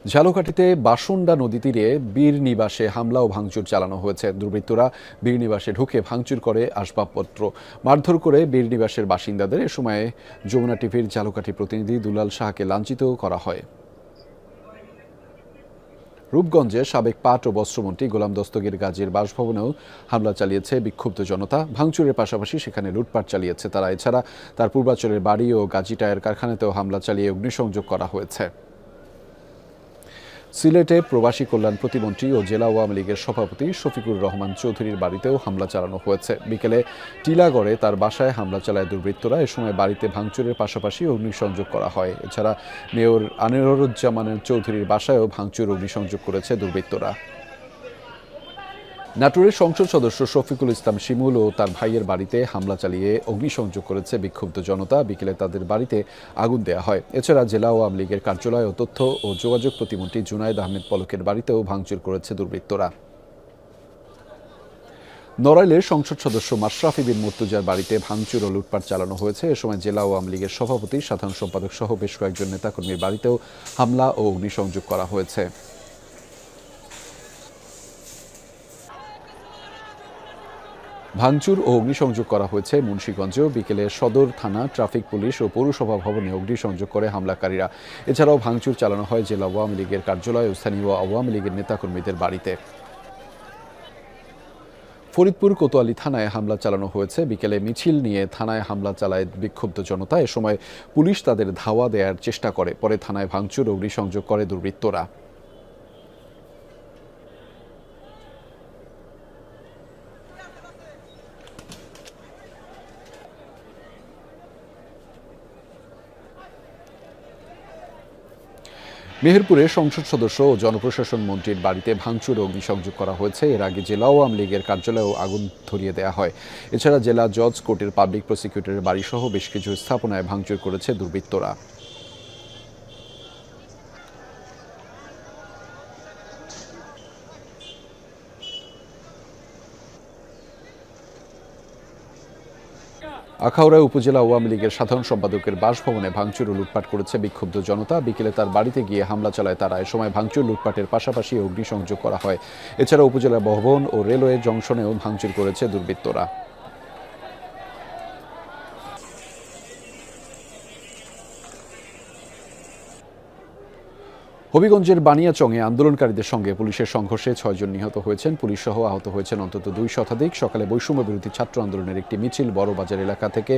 ঝালকাঠিতে বাসন্ডা নদী তীরে বীর নিবাসে হামলা ও ভাঙচুর চালানো হয়েছে। দুর্বৃত্তরা বীর নিবাসে ঢুকে ভাঙচুর করে আসবাবপত্র, মারধর করে বীর নিবাসের বাসিন্দাদের। এ সময় যমুনা টিভির ঝালকাঠি প্রতিনিধি দুলাল শাহকে লাঞ্ছিত করা হয়। রূপগঞ্জে সাবেক পাট ও বস্ত্রমন্ত্রী গোলাম দস্তগীর গাজীর বাসভবনেও হামলা চালিয়েছে বিক্ষুব্ধ জনতা। ভাঙচুরের পাশাপাশি সেখানে লুটপাট চালিয়েছে তারা। এছাড়া তার পূর্বাচলের বাড়ি ও গাজী টায়ার কারখানাতেও হামলা চালিয়ে অগ্নিসংযোগ করা হয়েছে। সিলেটে প্রবাসী কল্যাণ প্রতিমন্ত্রী ও জেলা আওয়ামী লীগের সভাপতি শফিকুর রহমান চৌধুরীর বাড়িতেও হামলা চালানো হয়েছে। বিকেলে টিলাগড়ে তার বাসায় হামলা চালায় দুর্বৃত্তরা। এ সময় বাড়িতে ভাঙচুরের পাশাপাশি অগ্নিসংযোগ করা হয়। এছাড়া মেয়র আনিরুজ্জামানের চৌধুরীর বাসায়ও ভাঙচুর অগ্নিসংযোগ করেছে দুর্বৃত্তরা। নাটোরের সংসদ সদস্য শফিকুল ইসলাম শিমুল ও তার ভাইয়ের বাড়িতে হামলা চালিয়ে অগ্নিসংযোগ করেছে বিক্ষুব্ধ জনতা। বিকেলে তাদের বাড়িতে আগুন দেওয়া হয়। এছাড়া জেলা আওয়ামী লীগের কার্যালয় ও তথ্য ও যোগাযোগ প্রতিমন্ত্রী জুনায়েদ আহমেদ পলকের বাড়িতেও ভাঙচুর করেছে দুর্বৃত্তরা। নড়াইলের সংসদ সদস্য মাশরাফি বিন মুর্তজার বাড়িতে ভাঙচুর ও লুটপাট চালানো হয়েছে। এ সময় জেলা আওয়ামী লীগের সভাপতি, সাধারণ সম্পাদক সহ বেশ কয়েকজন নেতাকর্মীর বাড়িতেও হামলা ও অগ্নিসংযোগ করা হয়েছে। ভাঙচুর ও অগ্নিসংযোগ করা হয়েছে মুন্সিগঞ্জেও। বিকেলে সদর থানা, ট্রাফিক পুলিশ ও পৌরসভা ভবনে অগ্নিসংযোগ করে হামলাকারীরা। এছাড়াও ভাঙচুর চালানো হয় জেলা আওয়ামী লীগের কার্যালয় ও স্থানীয় আওয়ামী লীগের নেতাকর্মীদের বাড়িতে। ফরিদপুর কোতোয়ালি থানায় হামলা চালানো হয়েছে। বিকেলে মিছিল নিয়ে থানায় হামলা চালায় বিক্ষুব্ধ জনতা। এ সময় পুলিশ তাদের ধাওয়া দেওয়ার চেষ্টা করে। পরে থানায় ভাঙচুর ও অগ্নিসংযোগ করে দুর্বৃত্তরা। মেহেরপুরে সংসদ সদস্য ও জনপ্রশাসন মন্ত্রীর বাড়িতে ভাঙচুর ও অগ্নিসংযোগ করা হয়েছে। এর আগে জেলা আওয়ামী লীগের কার্যালয়েও আগুন ধরিয়ে দেওয়া হয়। এছাড়া জেলা জজ কোর্টের পাবলিক প্রসিকিউটরের বাড়িসহ বেশ কিছু স্থাপনায় ভাঙচুর করেছে দুর্বৃত্তরা। আখাউড়া উপজেলা আওয়ামী লীগের সাধারণ সম্পাদকের বাসভবনে ভাঙচুর ও লুটপাট করেছে বিক্ষুব্ধ জনতা। বিকেলে তার বাড়িতে গিয়ে হামলা চালায় তারা। এ সময় ভাঙচুর লুটপাটের পাশাপাশি অগ্নিসংযোগ করা হয়। এছাড়া উপজেলা ভবন ও রেলওয়ে জংশনেও ভাঙচুর করেছে দুর্বৃত্তরা। হবিগঞ্জের বানিয়াচংয়ে আন্দোলনকারীদের সঙ্গে পুলিশের সংঘর্ষে 6 জন নিহত হয়েছেন। পুলিশ সহ আহত হয়েছেন অন্তত 2 শতাধিক। সকালে বৈষম্য বিরোধী ছাত্র আন্দোলনের একটি মিছিল বড়বাজার এলাকা থেকে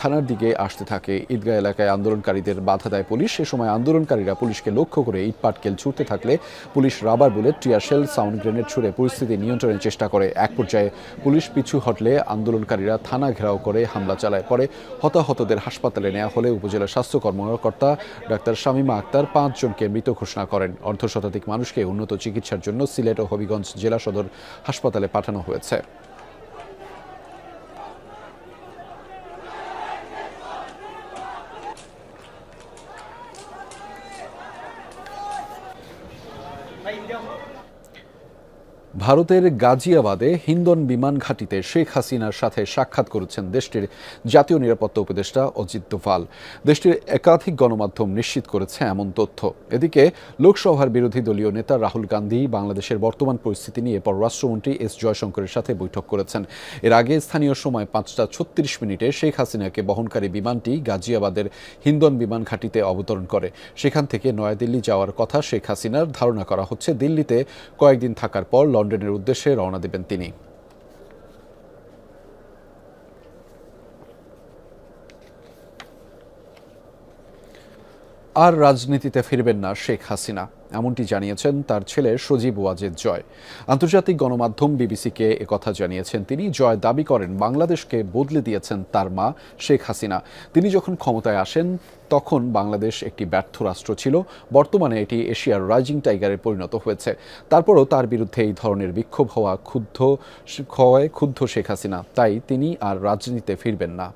থানার দিকে আসতে থাকে। ঈদগাহ এলাকায় আন্দোলনকারীদের বাধা দেয় পুলিশ। সে সময় আন্দোলনকারীরা পুলিশকে লক্ষ্য করে ইট পাটকেল ছুড়তে থাকলে police rubber bullet, tear shell, sound grenade ছুড়ে পরিস্থিতি নিয়ন্ত্রণের চেষ্টা করে। এক পর্যায়ে পুলিশ পিছু হটলে আন্দোলনকারীরা থানা ঘেরাও করে হামলা চালায়। পরে হতাহতদের হাসপাতালে নেওয়া হলে উপজেলা স্বাস্থ্য কর্মকর্তা ডাক্তার শামীমা আক্তার 5 জনকে মৃত ঘোষণা করেন। অর্ধশতাধিক মানুষকে উন্নত চিকিৎসার জন্য সিলেট ও হবিগঞ্জ জেলা সদর হাসপাতালে পাঠানো হয়েছে। ভারতের গাজিয়াবাদে হিন্দন বিমান ঘাঁটিতে শেখ হাসিনার সাথে সাক্ষাৎ করেছেন দেশটির জাতীয় নিরাপত্তা উপদেষ্টা অজিত দোভাল। দেশটির একাধিক গণমাধ্যম নিশ্চিত করেছে এমন তথ্য। এদিকে লোকসভার বিরোধী দলীয় নেতা রাহুল গান্ধী বাংলাদেশের বর্তমান পরিস্থিতি নিয়ে পররাষ্ট্রমন্ত্রী এস জয়শঙ্করের সাথে বৈঠক করেছেন। এর আগে স্থানীয় সময় 5:36 শেখ হাসিনাকে বহনকারী বিমানটি গাজিয়াবাদের হিন্দন বিমান ঘাঁটিতে অবতরণ করে। সেখান থেকে নয়াদিল্লি যাওয়ার কথা শেখ হাসিনার। ধারণা করা হচ্ছে দিল্লিতে কয়েকদিন থাকার পর লন্ডনের উদ্দেশ্যে রওনা দেবেন তিনি। আর রাজনীতিতে ফিরবেন না শেখ হাসিনা, এমনটি জানিয়েছেন তার ছেলে সজীব ওয়াজেদ জয়। আন্তর্জাতিক গণমাধ্যম বিবিসিকে একথা জানিয়েছেন তিনি। জয় দাবি করেন বাংলাদেশকে বদলে দিয়েছেন তার মা শেখ হাসিনা। তিনি যখন ক্ষমতায় আসেন তখন বাংলাদেশ একটি ব্যর্থ রাষ্ট্র ছিল। বর্তমানে এটি এশিয়ার রাইজিং টাইগারে পরিণত হয়েছে। তারপরও তার বিরুদ্ধে এই ধরনের বিক্ষোভ হওয়া ক্ষুব্ধ শেখ হাসিনা। তাই তিনি আর রাজনীতিতে ফিরবেন না।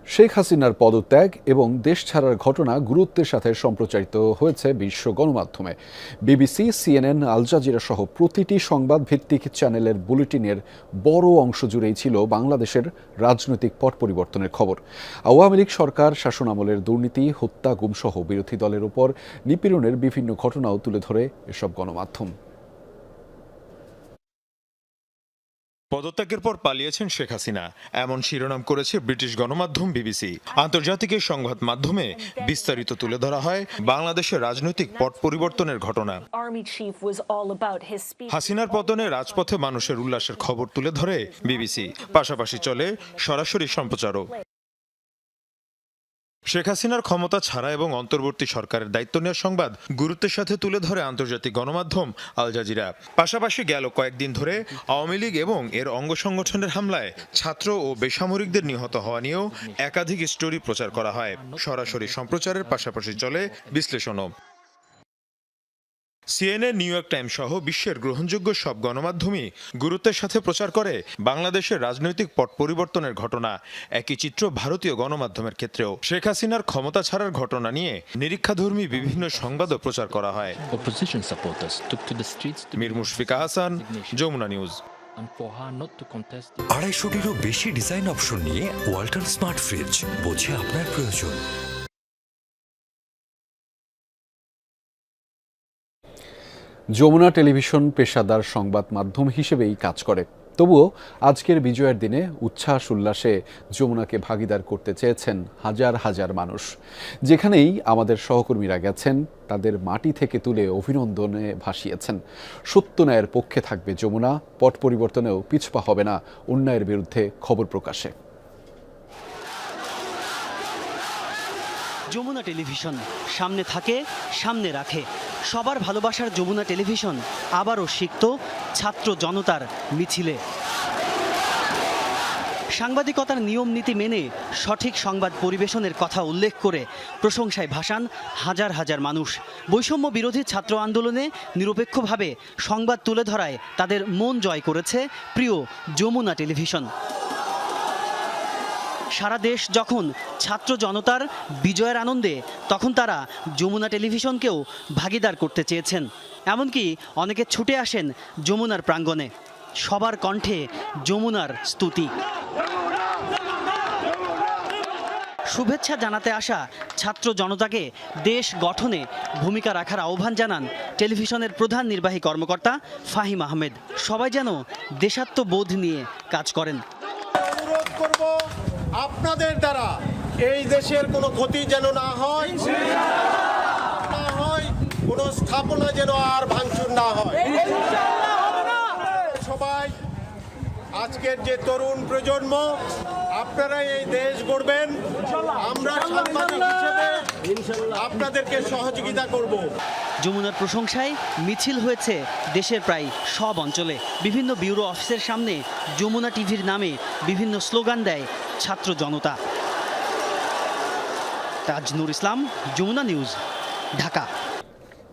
শেখ হাসিনার পদত্যাগ এবং দেশ ছাড়ার ঘটনা গুরুত্বের সাথে সম্প্রচারিত হয়েছে বিশ্ব গণমাধ্যমে। বিবিসি, সিএনএন, আল জাজিরা সহ প্রতিটি সংবাদ ভিত্তিক চ্যানেলের বুলেটিনের বড় অংশ জুড়েই ছিল বাংলাদেশের রাজনৈতিক পট পরিবর্তনের খবর। আওয়ামী লীগ সরকার শাসনামলের দুর্নীতি, হত্যা, গুমসহ বিরোধী দলের উপর নিপীড়নের বিভিন্ন ঘটনাও তুলে ধরে এসব গণমাধ্যম। পদত্যাগের পর পালিয়েছেন শেখ হাসিনা, এমন শিরোনাম করেছে ব্রিটিশ গণমাধ্যম বিবিসি। আন্তর্জাতিক সংবাদ মাধ্যমে বিস্তারিত তুলে ধরা হয় বাংলাদেশের রাজনৈতিক পট পরিবর্তনের ঘটনা। হাসিনার পতনে রাজপথে মানুষের উল্লাসের খবর তুলে ধরে বিবিসি, পাশাপাশি চলে সরাসরি সম্প্রচারও। শেখ হাসিনার ক্ষমতা ছাড়া এবং অন্তর্বর্তী সরকারের দায়িত্ব নেওয়ার সংবাদ গুরুত্বের সাথে তুলে ধরে আন্তর্জাতিক গণমাধ্যম আল জাজিরা। পাশাপাশি গেল কয়েকদিন ধরে আওয়ামী লীগ এবং এর অঙ্গ সংগঠনের হামলায় ছাত্র ও বেসামরিকদের নিহত হওয়া নিয়েও একাধিক স্টোরি প্রচার করা হয়। সরাসরি সম্প্রচারের পাশাপাশি চলে বিশ্লেষণও। সিএনএন, নিউ ইয়র্ক টাইমস সহ বিশ্বের গ্রহণযোগ্য সব গণমাধ্যমই গুরুত্বের সাথে প্রচার করে বাংলাদেশের রাজনৈতিক পট পরিবর্তনের ঘটনা। একই চিত্র ভারতীয় গণমাধ্যমের ক্ষেত্রেও। শেখ হাসিনার ক্ষমতা ছাড়ার ঘটনা নিয়ে নিরীক্ষাধর্মী বিভিন্ন সংবাদও প্রচার করা হয়। মীর মুশফিকা হাসান, যমুনা নিউজ। 250-টিরও বেশি ডিজাইন অপশন নিয়ে ওয়ালটন স্মার্ট ফ্রিজ, বোঝে আপনার প্রয়োজন। যমুনা টেলিভিশন পেশাদার সংবাদ মাধ্যম হিসেবেই কাজ করে। তবুও আজকের বিজয়ের দিনে উচ্ছ্বাস উল্লাসে যমুনাকে ভাগিদার করতে চেয়েছেন হাজার হাজার মানুষ। যেখানেই আমাদের সহকর্মীরা গেছেন তাদের মাটি থেকে তুলে অভিনন্দনে ভাসিয়েছেন। সত্য ন্যায়ের পক্ষে থাকবে যমুনা, পট পরিবর্তনেও পিছপা হবে না অন্যায়ের বিরুদ্ধে খবর প্রকাশে। যমুনা টেলিভিশন সামনে থাকে, সামনে রাখে। সবার ভালোবাসার যমুনা টেলিভিশন আবারও সিক্ত ছাত্র জনতার মিছিলে। সাংবাদিকতার নিয়ম নীতি মেনে সঠিক সংবাদ পরিবেশনের কথা উল্লেখ করে প্রশংসায় ভাসান হাজার হাজার মানুষ। বৈষম্য বিরোধী ছাত্র আন্দোলনে নিরপেক্ষভাবে সংবাদ তুলে ধরায় তাদের মন জয় করেছে প্রিয় যমুনা টেলিভিশন। সারা দেশ যখন ছাত্র জনতার বিজয়ের আনন্দে, তখন তারা যমুনা টেলিভিশনকেও ভাগিদার করতে চেয়েছেন। এমনকি অনেকে ছুটে আসেন যমুনার প্রাঙ্গণে। সবার কণ্ঠে যমুনার স্তুতি। শুভেচ্ছা জানাতে আসা ছাত্র জনতাকে দেশ গঠনে ভূমিকা রাখার আহ্বান জানান টেলিভিশনের প্রধান নির্বাহী কর্মকর্তা ফাহিম আহমেদ। সবাই যেন দেশাত্মবোধ নিয়ে কাজ করেন। অনুরোধ করব আপনাদের দ্বারা এই দেশের কোনো ক্ষতি যেন না হয়, কোনো স্থাপনা যেন আর ভাঙচুর না হয়। সবাই আজকের যে তরুণ প্রজন্ম, আপনারা এই দেশ গড়বেন, আমরা সাংবাদিক হিসেবে আপনাদেরকে সহযোগিতা করব। যমুনার প্রশংসায় মিছিল হয়েছে দেশের প্রায় সব অঞ্চলে। বিভিন্ন ব্যুরো অফিসের সামনে যমুনা টিভির নামে বিভিন্ন স্লোগান দেয় ছাত্র জনতা। তাজনুর ইসলাম, যমুনা নিউজ, ঢাকা।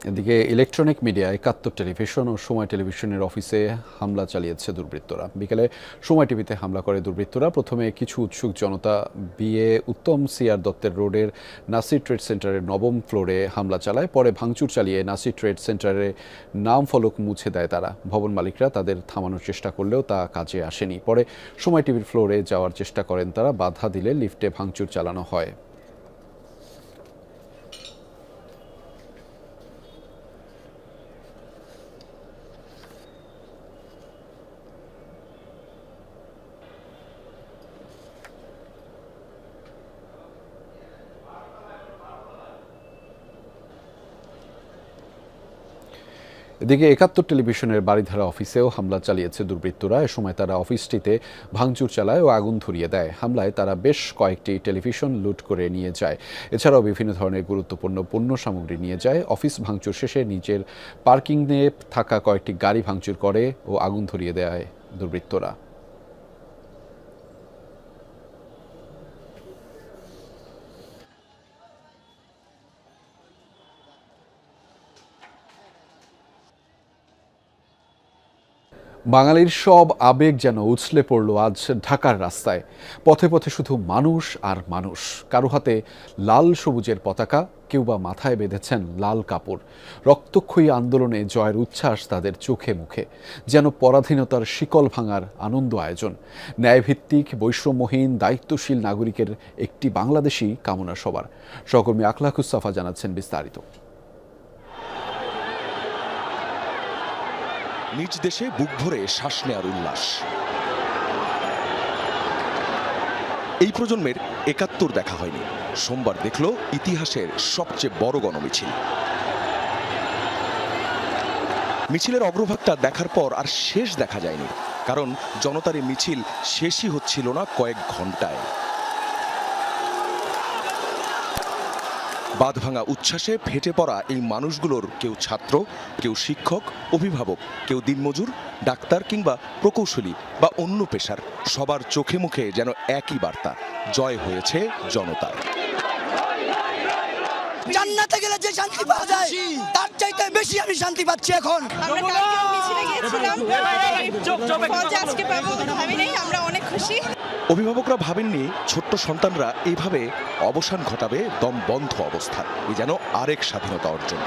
এদিকে ইলেকট্রনিক মিডিয়া ৭১ টেলিভিশন ও সময় টেলিভিশনের অফিসে হামলা চালিয়েছে দুর্বৃত্তরা। বিকেলে সময় টিভিতে হামলা করে দুর্বৃত্তরা। প্রথমে কিছু উৎসুক জনতা বিএ উত্তম সিআর দত্তের রোডের নাসির ট্রেড সেন্টারের ৯ম ফ্লোরে হামলা চালায়। পরে ভাঙচুর চালিয়ে নাসির ট্রেড সেন্টারে নাম ফলক মুছে দেয় তারা। ভবন মালিকরা তাদের থামানোর চেষ্টা করলেও তা কাজে আসেনি। পরে সময় টিভির ফ্লোরে যাওয়ার চেষ্টা করেন তারা। বাধা দিলে লিফটে ভাঙচুর চালানো হয়। এদিকে ৭১ টেলিভিশনের বারিধারা অফিসেও হামলা চালিয়েছে দুর্বৃত্তরা। এ সময় তারা অফিসটিতে ভাঙচুর চালায় ও আগুন ধরিয়ে দেয়। হামলায় তারা বেশ কয়েকটি টেলিভিশন লুট করে নিয়ে যায়। এছাড়াও বিভিন্ন ধরনের গুরুত্বপূর্ণ পণ্য সামগ্রী নিয়ে যায়। অফিস ভাঙচুর শেষে নিজের পার্কিংয়ে থাকা কয়েকটি গাড়ি ভাঙচুর করে ও আগুন ধরিয়ে দেয় দুর্বৃত্তরা। বাঙালির সব আবেগ যেন উছলে পড়ল আজ ঢাকার রাস্তায়। পথে পথে শুধু মানুষ আর মানুষ। কারো হাতে লাল সবুজের পতাকা, কেউ বা মাথায় বেঁধেছেন লাল কাপড়। রক্তক্ষয়ী আন্দোলনে জয়ের উচ্ছ্বাস তাদের চোখে মুখে। যেন পরাধীনতার শিকল ভাঙার আনন্দ আয়োজন। ন্যায়ভিত্তিক, বৈষম্যহীন, দায়িত্বশীল নাগরিকের একটি বাংলাদেশই কামনা সবার। সহকর্মী আখলাকুস সাফা জানাচ্ছেন বিস্তারিত। নিজ দেশে বুক ভরে শ্বাস নেয়ার উল্লাস। এই প্রজন্মের ৭১ দেখা হয়নি। সোমবার দেখল ইতিহাসের সবচেয়ে বড় গণমিছিল। মিছিলের অগ্রভাগটা দেখার পর আর শেষ দেখা যায়নি, কারণ জনতার এই মিছিল শেষই হচ্ছিল না কয়েক ঘন্টায়। বাঁধভাঙা উচ্ছ্বাসে ফেটে পড়া এই মানুষগুলোর কেউ ছাত্র, কেউ শিক্ষক, অভিভাবক, কেউ দিনমজুর, ডাক্তার কিংবা প্রকৌশলী বা অন্য পেশার, সবার চোখে মুখে যেন একই বার্তা, জয় হয়েছে জনতার। জান্নাতে গেলে যে শান্তি পাওয়া যায় তার চাইতে বেশি আমি শান্তি পাচ্ছি এখন। আমরা অনেক খুশি। অভিভাবকরা ভাবেননি ছোট্ট সন্তানরা এইভাবে অবসান ঘটাবে দম বন্ধ অবস্থার। এই যেন আরেক স্বাধীনতা অর্জন।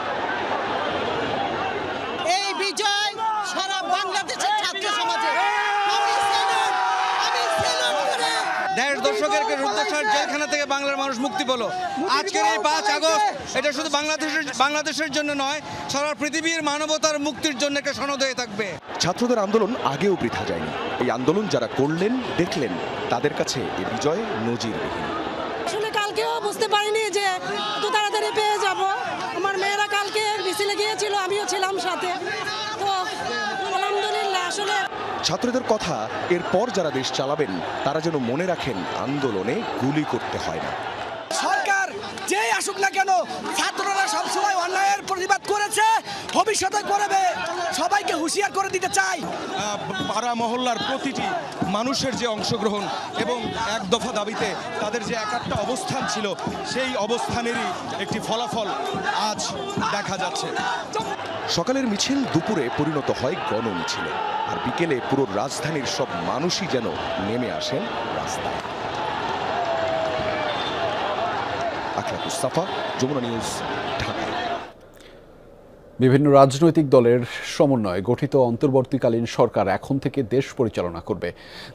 এই বিজয় সারা বাংলাদেশের ছাত্র সমাজে। দেড় দশকের রুদ্ধশ্বাস জেলখানা থেকে বাংলার মানুষ মুক্তি পেল। আজকের এই ৫ আগস্ট এটা শুধু বাংলাদেশের জন্য নয়, সারা পৃথিবীর মানবতার মুক্তির জন্য একটা সনদ হয়ে থাকবে। ছাত্রদের আন্দোলন আগেও বৃথা যায়নি। এই আন্দোলন যারা করলেন, দেখলেন, তাদের কাছে এই বিজয় নজিরবিহীন। আসলে কালকেও বুঝতে পারিনি যে এত তাড়াতাড়ি পেয়ে যাব। আমার মেয়েরা কালকে মিছিলে গিয়েছিল, আমিও ছিলাম সাথে। তো আলহামদুলিল্লাহ। আসলে ছাত্রদের কথা, এরপর যারা দেশ চালাবেন তারা যেন মনে রাখেন আন্দোলনে গুলি করতে হয় না। সরকার যেই আসুক না কেন, ছাত্ররা সবসময় অন্যায়ের প্রতিবাদ করেছে, ভবিষ্যতে করবে। সবাইকে হুঁশিয়ার করে দিতে চাই। পাড়া মহল্লার প্রতিটি মানুষের যে অংশগ্রহণ এবং এক দফা দাবিতে তাদের যে একাত্ম অবস্থান ছিল, সেই অবস্থানেরই একটি ফলাফল আজ দেখা যাচ্ছে। সকালের মিছিল দুপুরে পরিণত হয় গণমিছিলে, আর বিকেলে পুরো রাজধানীর সব মানুষই যেন নেমে আসেন রাস্তায়। আখলাকুস সাফা, যমুনা নিউজ, ঢাকা। বিভিন্ন রাজনৈতিক দলের সমন্বয়ে গঠিত অন্তর্বর্তীকালীন সরকার এখন থেকে দেশ পরিচালনা করবে।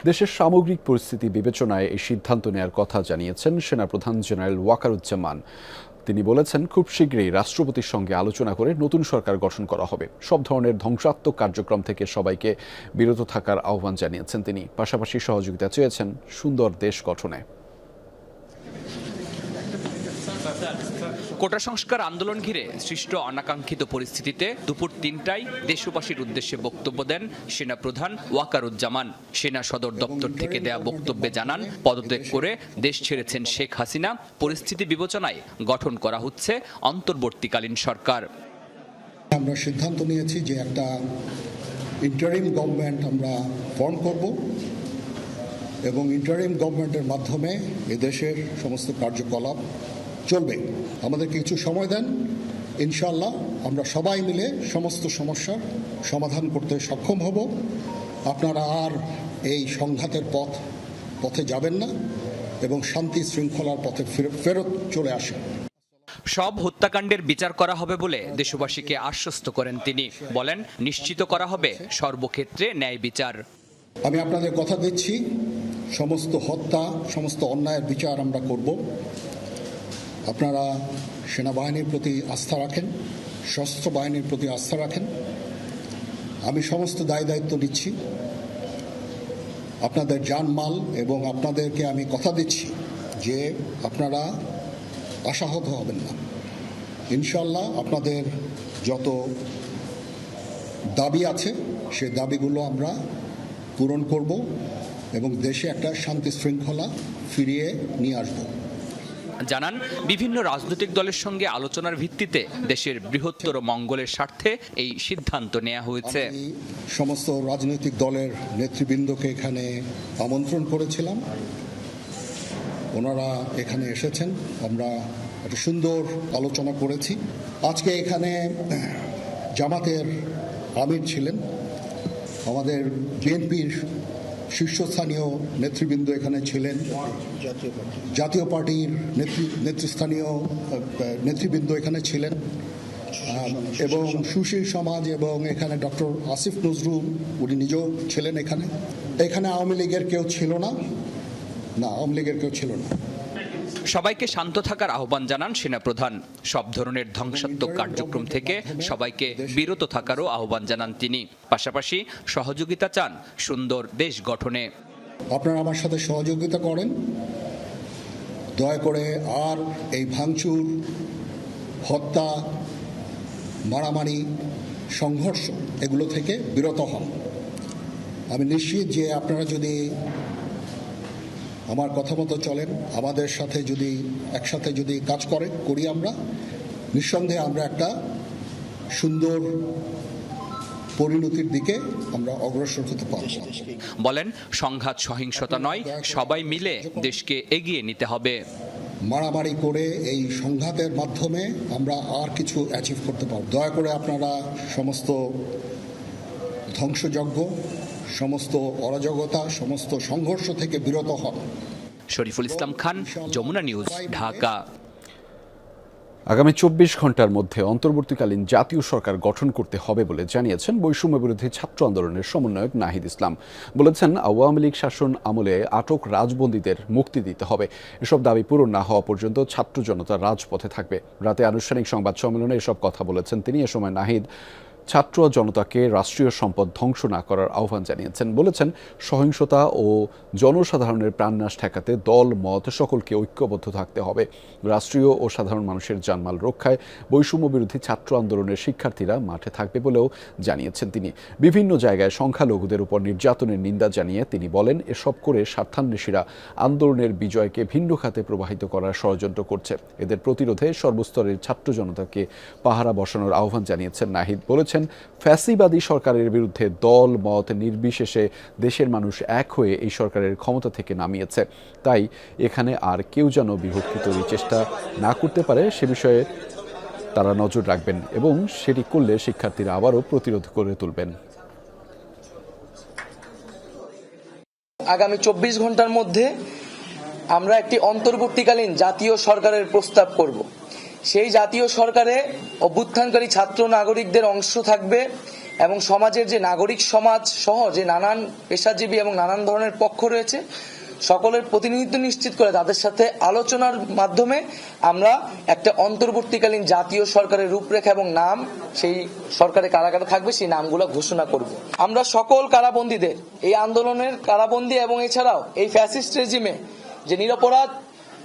দেশের সামগ্রিক পরিস্থিতি বিবেচনায় এই সিদ্ধান্ত নেওয়ার কথা জানিয়েছেন সেনাপ্রধান জেনারেল ওয়াকারুজ্জামান। তিনি বলেছেন, খুব শীঘ্রই রাষ্ট্রপতির সঙ্গে আলোচনা করে নতুন সরকার গঠন করা হবে। সব ধরনের ধ্বংসাত্মক কার্যক্রম থেকে সবাইকে বিরত থাকার আহ্বান জানিয়েছেন তিনি। পাশাপাশি সহযোগিতা চেয়েছেন সুন্দর দেশ গঠনে। কোটা সংস্কার আন্দোলন ঘিরে সৃষ্ট অনাকাঙ্ক্ষিত পরিস্থিতিতে দুপুর ৩টায় দেশবাসীর উদ্দেশ্যে বক্তব্য দেন সেনাপ্রধান ওয়াকারুজ্জামান। সেনা সদর দপ্তর থেকে দেয়া বক্তব্যে জানান, পদত্যাগ করে দেশ ছেড়েছেন শেখ হাসিনা। পরিস্থিতি বিবেচনায় গঠন করা হচ্ছে অন্তর্বর্তীকালীন সরকার। আমরা সিদ্ধান্ত নিয়েছি যে একটা ইন্টারিম গভর্নমেন্ট আমরা ফর্ম করব এবং ইন্টারিম গভর্নমেন্টের মাধ্যমে এদেশের সমস্ত কার্যকলাপ চলবে। আমাদের কিছু সময় দেন, ইনশাআল্লাহ আমরা সবাই মিলে সমস্ত সমস্যার সমাধান করতে সক্ষম হব। আপনারা আর এই সংঘাতের পথে যাবেন না এবং শান্তি শৃঙ্খলার পথে ফেরত চলে আসেন। সব হত্যাকাণ্ডের বিচার করা হবে বলে দেশবাসীকে আশ্বস্ত করেন তিনি। বলেন, নিশ্চিত করা হবে সর্বক্ষেত্রে ন্যায় বিচার। আমি আপনাদের কথা দিচ্ছি, সমস্ত হত্যা, সমস্ত অন্যায়ের বিচার আমরা করব। আপনারা সেনাবাহিনীর প্রতি আস্থা রাখেন, সশস্ত্র বাহিনীর প্রতি আস্থা রাখেন। আমি সমস্ত দায়িত্ব নিচ্ছি, আপনাদের জানমাল, এবং আপনাদেরকে আমি কথা দিচ্ছি যে আপনারা আশাহত হবেন না। ইনশাল্লাহ আপনাদের যত দাবি আছে সেই দাবিগুলো আমরা পূরণ করব এবং দেশে একটা শান্তি শৃঙ্খলা ফিরিয়ে নিয়ে আসব। জানান, বিভিন্ন রাজনৈতিক দলের সঙ্গে আলোচনার ভিত্তিতে দেশের বৃহত্তর মঙ্গলের স্বার্থে এই সিদ্ধান্ত নেওয়া হয়েছে। সমস্ত রাজনৈতিক দলের নেতৃবৃন্দকে এখানে আমন্ত্রণ করেছিলাম, ওনারা এখানে এসেছেন। আমরা একটা সুন্দর আলোচনা করেছি। আজকে এখানে জামাতের আমির ছিলেন, আমাদের বিএনপির শীর্ষস্থানীয় নেতৃবৃন্দ এখানে ছিলেন, জাতীয় পার্টির নেতৃস্থানীয় নেতৃবৃন্দ এখানে ছিলেন, এবং সুশীল সমাজ, এবং এখানে ডক্টর আসিফ নজরুল উনি নিজেও ছিলেন এখানে। এখানে আওয়ামী লীগের কেউ ছিল না, আওয়ামী লীগের কেউ ছিল না। সবাইকে শান্ত থাকার আহ্বান জানান সেনাপ্রধান। সব ধরনের ধ্বংসাত্মক কার্যক্রম থেকে সবাইকে বিরত থাকারও আহ্বান জানান তিনি। পাশাপাশি সহযোগিতা চান সুন্দর দেশ গঠনে। আপনারা আমার সাথে সহযোগিতা করেন, দয়া করে আর এই ভাঙচুর, হত্যা, মারামারি, সংঘর্ষ এগুলো থেকে বিরত হন। আমি নিশ্চিত যে আপনারা যদি আমার কথা মতো চলেন, আমাদের সাথে যদি একসাথে যদি কাজ করি, আমরা নিঃসন্দেহে আমরা একটা সুন্দর পরিণতির দিকে আমরা অগ্রসর হতে পারব। বলেন, সংঘাত সহিংসতা নয়, সবাই মিলে দেশকে এগিয়ে নিতে হবে। মারামারি করে এই সংঘাতের মাধ্যমে আমরা আর কিছু অ্যাচিভ করতে পারব। দয়া করে আপনারা সমস্ত ধ্বংসযজ্ঞ, সমস্ত অরাজকতা, সমস্ত সংঘর্ষ থেকে বিরত হন। শরীফুল ইসলাম খান, যমুনা নিউজ, ঢাকা। আগামী 24 ঘন্টার মধ্যে অন্তর্বর্তীকালীন জাতীয় সরকার গঠন করতে হবে বলে জানিয়েছেন বৈষম্য বিরোধী ছাত্র আন্দোলনের সমন্বয়ক নাহিদ ইসলাম। বলেছেন, আওয়ামী লীগ শাসন আমলে আটক রাজবন্দীদের মুক্তি দিতে হবে। এসব দাবি পূরণ না হওয়া পর্যন্ত ছাত্র জনতা রাজপথে থাকবে। রাতে আনুষ্ঠানিক সংবাদ সম্মেলনে এসব কথা বলেছেন তিনি। এ সময় নাহিদ ছাত্র জনতাকে রাষ্ট্রীয় সম্পদ ধ্বংস না করার আহ্বান জানিয়েছেন। বলেছেন, সহিংসতা ও জনসাধারণের প্রাণনাশ ঠেকাতে দল মত সকলকে ঐক্যবদ্ধ থাকতে হবে। রাষ্ট্রীয় ও সাধারণ মানুষের জানমাল রক্ষায় বৈষম্য বিরোধী ছাত্র আন্দোলনের শিক্ষার্থীরা মাঠে থাকবে বলেও জানিয়েছেন তিনি। বিভিন্ন জায়গায় সংখ্যালঘুদের উপর নির্যাতনের নিন্দা জানিয়ে তিনি বলেন, এসব করে স্বার্থান্বেষীরা আন্দোলনের বিজয়কে ভিন্ন খাতে প্রবাহিত করার ষড়যন্ত্র করছে। এদের প্রতিরোধে সর্বস্তরের ছাত্র জনতাকে পাহারা বসানোর আহ্বান জানিয়েছেন নাহিদ। বলেছেন, ফ্যাসিবাদী সরকারের বিরুদ্ধে দল মত নির্বিশেষে দেশের মানুষ এক হয়ে এই সরকারের ক্ষমতা থেকে নামিয়েছে। তাই এখানে আর কেউ যেন বিভক্তি তৈরির চেষ্টা না করতে পারে সে বিষয়ে তারা নজর রাখবেন এবং সেটি করলে শিক্ষার্থীরা আবারও প্রতিরোধ করে তুলবেন। আগামী 24 ঘন্টার মধ্যে আমরা একটি অন্তর্বর্তীকালীন জাতীয় সরকারের প্রস্তাব করব। সেই জাতীয় সরকারে অভ্যুত্থানকারী ছাত্র নাগরিকদের অংশ থাকবে এবং সমাজের যে নাগরিক সমাজ সহ যে নানান পেশাজীবী এবং নানান ধরনের পক্ষ রয়েছে সকলের প্রতিনিধিত্ব নিশ্চিত করে তাদের সাথে আলোচনার মাধ্যমে আমরা একটা অন্তর্বর্তীকালীন জাতীয় সরকারের রূপরেখা এবং নাম, সেই সরকারে কারা কারা থাকবে সেই নামগুলো ঘোষণা করব। আমরা সকল কারাবন্দীদের, এই আন্দোলনের কারাবন্দী এবং এছাড়াও এই ফ্যাসিস্ট রেজিমে যে নিরপরাধ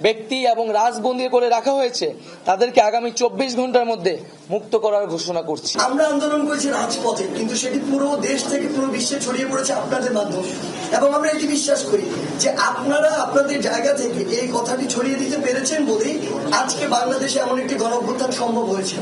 ব্যক্তি এবং রাজবন্দী করে রাখা হয়েছে তাদেরকে আগামী 24 ঘন্টার মধ্যে মুক্ত করার ঘোষণা করছি। আমরা আন্দোলন করেছি রাজপথে, কিন্তু সেটি পুরো দেশ থেকে পুরো বিশ্বে ছড়িয়ে পড়েছে আপনাদের মাধ্যমে, এবং আমরা এটি বিশ্বাস করি যে আপনারা আপনাদের জায়গা থেকে এই কথাটি ছড়িয়ে দিতে পেরেছেন বলেই আজকে বাংলাদেশে এমন একটি গণঅভ্যুত্থান সম্ভব হয়েছে।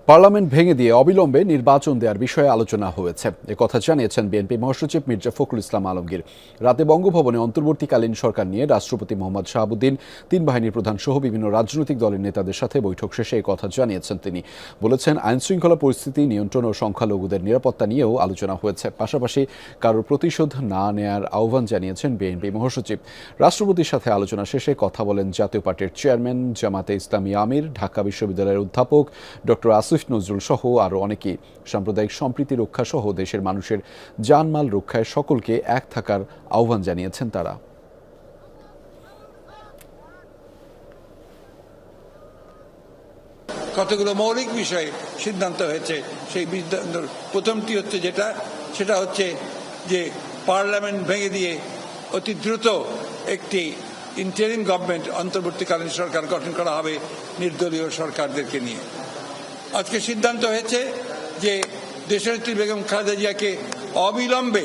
পার্লামেন্ট ভেঙে দিয়ে অবিলম্বে নির্বাচন দেওয়ার বিষয়ে আলোচনা হয়েছে, একথা জানিয়েছেন বিএনপি মহাসচিব মির্জা ফখরুল ইসলাম আলমগীর। রাতে বঙ্গভবনে অন্তর্বর্তীকালীন সরকার নিয়ে রাষ্ট্রপতি মোহাম্মদ শাহাবুদ্দিন, 3 বাহিনীর প্রধান সহ বিভিন্ন রাজনৈতিক দলের নেতাদের সাথে বৈঠক শেষে এই কথা জানিয়েছেন তিনি। বলেছেন, আইনশৃঙ্খলা পরিস্থিতি নিয়ন্ত্রণ ও সংখ্যালঘুদের নিরাপত্তা নিয়েও আলোচনা হয়েছে। পাশাপাশি কারোর প্রতিশোধ না নেয়ার আহ্বান জানিয়েছেন বিএনপি মহাসচিব। রাষ্ট্রপতির সাথে আলোচনা শেষে কথা বলেন জাতীয় পার্টির চেয়ারম্যান, জামাতে ইসলামী আমির, ঢাকা বিশ্ববিদ্যালয়ের অধ্যাপক ডক্টর আসিফ নজরুল সহ আরও অনেকেই। সাম্প্রদায়িক সম্প্রীতি রক্ষা সহ দেশের মানুষের জানমাল রক্ষায় সকলকে এক থাকার আহ্বান জানিয়েছেন তারা। কতগুলো মৌলিক বিষয়ে সিদ্ধান্ত হয়েছে। সেই প্রথমটি হচ্ছে সেটা হচ্ছে যে পার্লামেন্ট ভেঙে দিয়ে অতি দ্রুত একটি ইন্টারিম গভর্নমেন্ট, অন্তর্বর্তীকালীন সরকার গঠন করা হবে নির্দলীয় সরকারদেরকে নিয়ে। আজকে সিদ্ধান্ত হয়েছে যে দেশনেত্রী বেগম খালেদা জিয়াকে অবিলম্বে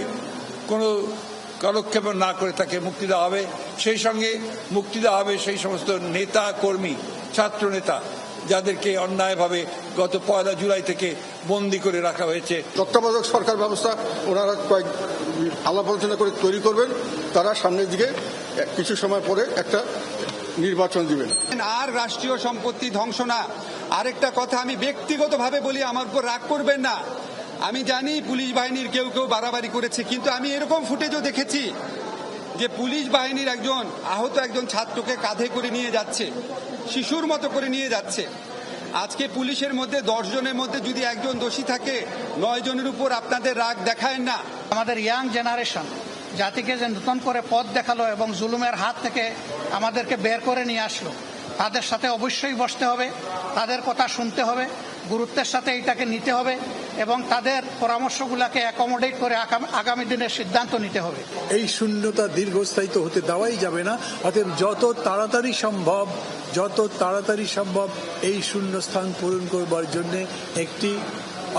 কোনো কালক্ষেপ না করে তাকে মুক্তি দেওয়া হবে। সেই সঙ্গে মুক্তি দেওয়া হবে সেই সমস্ত নেতা কর্মী, ছাত্র নেতা যাদেরকে অন্যায়ভাবে গত 1 জুলাই থেকে বন্দী করে রাখা হয়েছে। তত্ত্বাবধায়ক সরকার ব্যবস্থা ওনারা কয়েক আলাপ আলোচনা করে তৈরি করবেন, তারা সামনের দিকে কিছু সময় পরে একটা নির্বাচন দিবেন। আর রাষ্ট্রীয় সম্পত্তি ধ্বংস না। আরেকটা কথা আমি ব্যক্তিগতভাবে বলি, আমার উপর রাগ করবেন না। আমি জানি পুলিশ বাহিনীর কেউ বাড়াবাড়ি করেছে, কিন্তু আমি এরকম ফুটেজও দেখেছি যে পুলিশ বাহিনীর আহত একজন ছাত্রকে কাঁধে করে নিয়ে যাচ্ছে, শিশুর মতো করে নিয়ে যাচ্ছে। আজকে পুলিশের মধ্যে 10 জনের মধ্যে যদি একজন দোষী থাকে, 9 জনের উপর আপনাদের রাগ দেখায় না। আমাদের ইয়াং জেনারেশন জাতিকে যে নতুন করে পথ দেখালো এবং জুলুমের হাত থেকে আমাদেরকে বের করে নিয়ে আসলো, তাদের সাথে অবশ্যই বসতে হবে, তাদের কথা শুনতে হবে, গুরুত্বের সাথে এটাকে নিতে হবে এবং তাদের পরামর্শগুলোকে অ্যাকোমোডেট করে আগামী দিনের সিদ্ধান্ত নিতে হবে। এই শূন্যতা দীর্ঘস্থায়িত হতে দেওয়াই যাবে না। অতএব যত তাড়াতাড়ি সম্ভব এই শূন্যস্থান পূরণ করবার জন্য একটি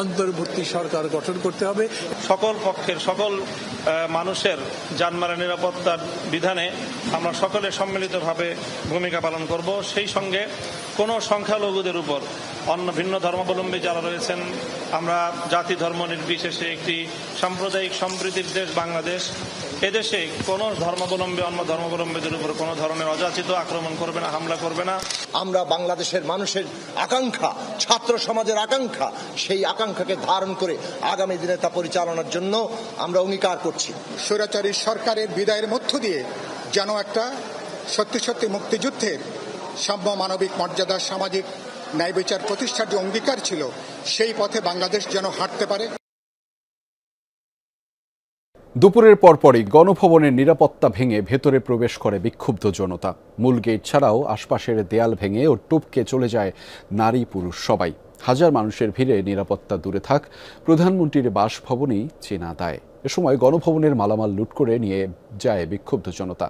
অন্তর্বর্তী সরকার গঠন করতে হবে। সকল পক্ষের সকল মানুষের জানমালের নিরাপত্তার বিধানে আমরা সকলে সম্মিলিতভাবে ভূমিকা পালন করব। সেই সঙ্গে কোনো সংখ্যালঘুদের উপর অন্য ভিন্ন ধর্মাবলম্বী যারা রয়েছেন, আমরা জাতি ধর্ম নির্বিশেষে একটি সাম্প্রদায়িক সম্প্রীতির দেশ বাংলাদেশ। এদেশে কোনো ধর্মাবলম্বী অন্য ধর্মাবলম্বীদের উপর কোনো ধরনের অযাচিত আক্রমণ করবে না, হামলা করবে না। আমরা বাংলাদেশের মানুষের আকাঙ্ক্ষা, ছাত্র সমাজের আকাঙ্ক্ষা, সেই আকাঙ্ক্ষাকে ধারণ করে আগামী দিনে তা পরিচালনার জন্য আমরা অঙ্গীকার করছি। স্বৈরাচারী সরকারের বিদায়ের মধ্য দিয়ে যেন একটা সত্যি মুক্তিযুদ্ধের সাম্য, মানবিক মর্যাদা, সামাজিক ন্যায় বিচার প্রতিষ্ঠার যে অঙ্গীকার ছিল, সেই পথে বাংলাদেশ যেন হাঁটতে পারে। দুপুরের পরপরই গণভবনের নিরাপত্তা ভেঙে ভেতরে প্রবেশ করে বিক্ষুব্ধ জনতা। মূল গেট ছাড়াও আশপাশের দেয়াল ভেঙে ও টপকে চলে যায় নারী পুরুষ সবাই। হাজার মানুষের ভিড়ে নিরাপত্তা দূরে থাক, প্রধানমন্ত্রীর বাসভবনই চেনা দেয়। এ সময় গণভবনের মালামাল লুট করে নিয়ে যায় বিক্ষুব্ধ জনতা।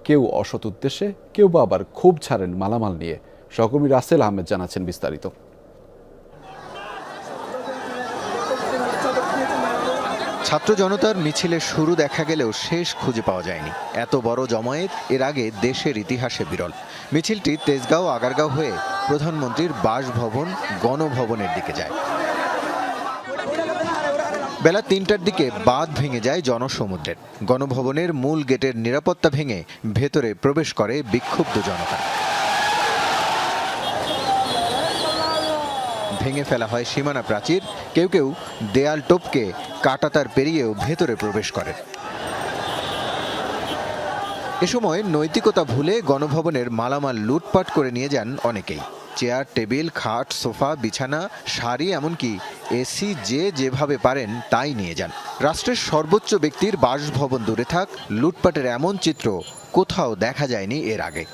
কেউ অসৎ উদ্দেশ্যে, কেউ বা আবার ক্ষোভ ছাড়েন মালামাল নিয়ে। সহকর্মী রাসেল আহমেদ জানাচ্ছেন বিস্তারিত। ছাত্র জনতার মিছিলের শুরু দেখা গেলেও শেষ খুঁজে পাওয়া যায়নি। এত বড় জমায়েত এর আগে দেশের ইতিহাসে বিরল। মিছিলটি তেজগাঁও আগারগাঁও হয়ে প্রধানমন্ত্রীর বাসভবন গণভবনের দিকে যায়। বেলা ৩টার দিকে বাঁধ ভেঙে যায় জনসমুদ্রের। গণভবনের মূল গেটের নিরাপত্তা ভেঙে ভেতরে প্রবেশ করে বিক্ষুব্ধ জনতা। ভেঙে ফেলা হয় সীমানা প্রাচীর, কেউ কেউ দেয়াল টপকে কাঁটাতার পেরিয়েও ভেতরে প্রবেশ করে। এ সময় নৈতিকতা ভুলে গণভবনের মালামাল লুটপাট করে নিয়ে যান অনেকেই। চেয়ার, টেবিল, খাট, সোফা, বিছানা, শাড়ি, এমনকি এসি যেভাবে পারেন তাই নিয়ে যান। রাষ্ট্রের সর্বোচ্চ ব্যক্তির বাসভবন দূরে থাক, লুটপাটের এমন চিত্র কোথাও দেখা যায়নি এর আগে।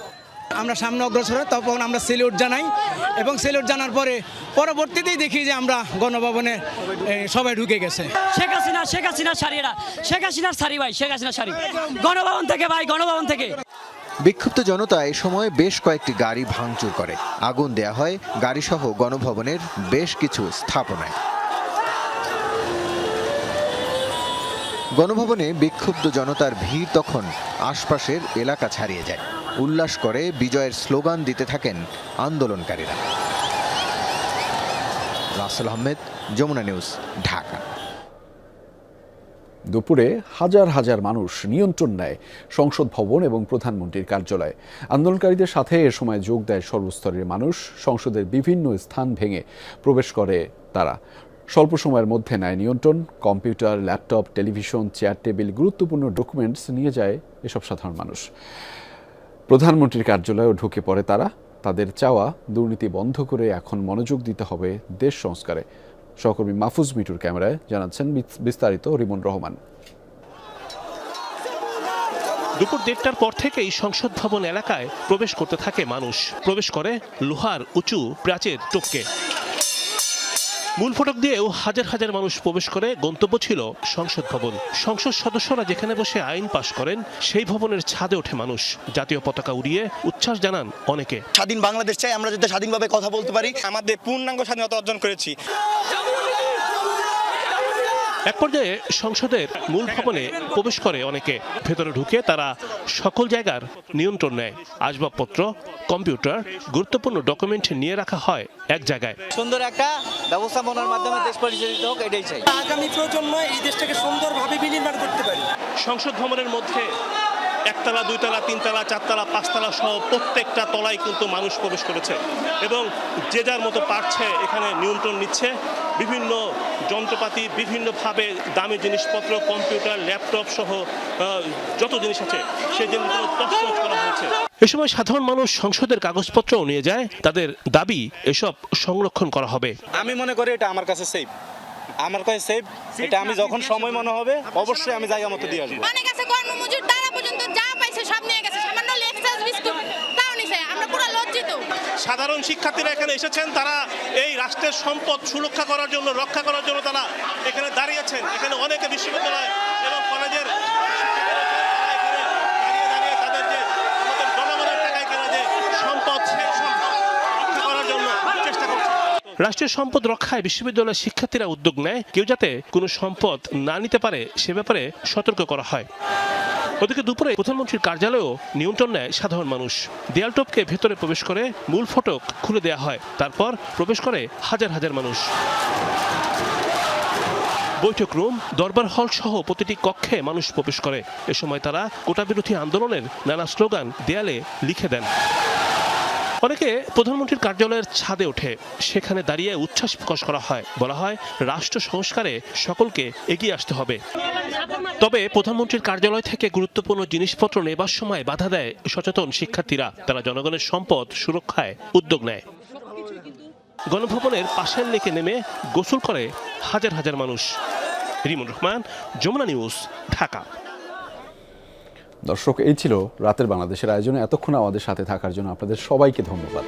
আমরা সামনে অগ্রসর হই, তখন আমরা সেলিউট জানাই এবং সেলিউট জানার পরে পরবর্তীতেই দেখি যে আমরা গণভবনে সবাই ঢুকে গেছে। শেখ হাসিনার শাড়িরা, শেখ হাসিনার শাড়ি ভাই, শেখ হাসিনার শাড়ি গণভবন থেকে ভাই, গণভবন থেকে। বিক্ষুব্ধ জনতা এ সময় বেশ কয়েকটি গাড়ি ভাঙচুর করে, আগুন দেয়া হয় গাড়িসহ গণভবনের বেশ কিছু স্থাপনায়। গণভবনে বিক্ষুব্ধ জনতার ভিড় তখন আশপাশের এলাকা ছাড়িয়ে যায়। উল্লাস করে বিজয়ের স্লোগান দিতে থাকেন আন্দোলনকারীরা। রাসেল আহমেদ, যমুনা নিউজ, ঢাকা। দুপুরে হাজার হাজার মানুষ নিয়ন্ত্রণ নেয় সংসদ ভবন এবং প্রধানমন্ত্রীর কার্যালয়ে। আন্দোলনকারীদের সাথে এ সময় যোগ দেয় সর্বস্তরের মানুষ। সংসদের বিভিন্ন স্থান ভেঙে প্রবেশ করে তারা। স্বল্প সময়ের মধ্যে নেয় নিয়ন্ত্রণ। Computer, laptop, television, chair, table, গুরুত্বপূর্ণ ডকুমেন্টস নিয়ে যায় এসব সাধারণ মানুষ। প্রধানমন্ত্রীর কার্যালয়েও ঢুকে পড়ে তারা। তাদের চাওয়া, দুর্নীতি বন্ধ করে এখন মনোযোগ দিতে হবে দেশ সংস্কারে। সহকর্মী মাহফুজ মিটুর ক্যামেরায় জানাচ্ছেন বিস্তারিত রিমন রহমান। দুপুর 1:30টার পর থেকেই সংসদ ভবন এলাকায় প্রবেশ করতে থাকে মানুষ। প্রবেশ করে লোহার উঁচু প্রাচীর টপকে। মূল ফটক দিয়েও হাজার হাজার মানুষ প্রবেশ করে। গন্তব্য ছিল সংসদ ভবন। সংসদ সদস্যরা যেখানে বসে আইন পাশ করেন সেই ভবনের ছাদে ওঠে মানুষ। জাতীয় পতাকা উড়িয়ে উচ্ছ্বাস জানান অনেকে। স্বাধীন বাংলাদেশ চাই, আমরা যাতে স্বাধীনভাবে কথা বলতে পারি, আমাদের পূর্ণাঙ্গ স্বাধীনতা অর্জন করেছি। এক পর্যায়ে সংসদের মূল ভবনে প্রবেশ করে অনেকে। ভেতরে ঢুকে তারা সকল জায়গার নিয়ন্ত্রণ নেয়। আসবাবপত্র, কম্পিউটার, গুরুত্বপূর্ণ ডকুমেন্ট নিয়ে রাখা হয় এক জায়গায়। সুন্দর একটা ব্যবস্থাপনার মাধ্যমে দেশ পরিচালিত হোক, এটাই চাই। আগামী প্রজন্ম এই দেশটাকে সুন্দরভাবে বিনির্মাণ করতে পারে। সংসদ ভবনের মধ্যে 1তলা, 2তলা, 3তলা, 4তলা, 5তলা সহ প্রত্যেকটা তলায় কিন্তু মানুষ প্রবেশ করেছে এবং যে যার মতো পারছে এখানে নিয়ন্ত্রণ নিচ্ছে। বিভিন্ন যন্ত্রপাতি, বিভিন্নভাবে দামি জিনিসপত্র, কম্পিউটার, ল্যাপটপ সহ যত জিনিস আছে সেই জিনিসগুলো তছনছ করা হয়েছে। এ সময় সাধারণ মানুষ সংসদের কাগজপত্রও নিয়ে যায়। তাদের দাবি এসব সংরক্ষণ করা হবে। আমি মনে করি এটা আমার কাছে সেফ, আমার কাছে সেফ। এটা আমি যখন সময় মনে হবে অবশ্যই আমি জায়গা মতো দিয়ে আসবো। অনেক আছে কর্মমজুর, তারা পর্যন্ত যা পাইছে সব নিয়ে গেছে, সামান্য লেকচার বিস্কুট তাও নিছে। আমরা পুরো লজ্জিত। সাধারণ শিক্ষার্থীরা এখানে এসেছেন, তারা এই রাষ্ট্রের সম্পদ সুরক্ষা করার জন্য, রক্ষা করার জন্য তারা এখানে দাঁড়িয়েছেন। এখানে অনেকে বিশ্ববিদ্যালয় এবং কলেজের দাঁড়িয়ে তাদের যে আমাদের জনগণের টাকায় কেনা যে সম্পদ, সেই সম্পদ রক্ষা করার জন্য চেষ্টা করছে। রাষ্ট্রীয় সম্পদ রক্ষায় বিশ্ববিদ্যালয়ের শিক্ষার্থীরা উদ্যোগ নেয়। কেউ যাতে কোনো সম্পদ না নিতে পারে সে ব্যাপারে সতর্ক করা হয়। ওদিকে দুপুরে প্রধানমন্ত্রীর কার্যালয়েও নিয়ন্ত্রণ নেয় সাধারণ মানুষ। দেয়াল টপকে ভেতরে প্রবেশ করে মূল ফটক খুলে দেওয়া হয়। তারপর প্রবেশ করে হাজার হাজার মানুষ। বৈঠক রুম, দরবার হল সহ প্রতিটি কক্ষে মানুষ প্রবেশ করে। এ সময় তারা কোটা বিরোধী আন্দোলনের নানা স্লোগান দেয়ালে লিখে দেন। অনেকে প্রধানমন্ত্রীর কার্যালয়ের ছাদে ওঠে। সেখানে দাঁড়িয়ে উচ্ছ্বাস প্রকাশ করা হয়। বলা হয় রাষ্ট্র সংস্কারে সকলকে এগিয়ে আসতে হবে। তবে প্রধানমন্ত্রীর কার্যালয় থেকে গুরুত্বপূর্ণ জিনিসপত্র নেবার সময় বাধা দেয় সচেতন শিক্ষার্থীরা। তারা জনগণের সম্পদ সুরক্ষায় উদ্যোগ নেয়। গণভবনের পাশের লেকে নেমে গোসল করে হাজার হাজার মানুষ। রিমন রহমান, যমুনা নিউজ, ঢাকা। দর্শক, এই ছিল রাতের বাংলাদেশের আয়োজনে। এতক্ষণ আমাদের সাথে থাকার জন্য আপনাদের সবাইকে ধন্যবাদ।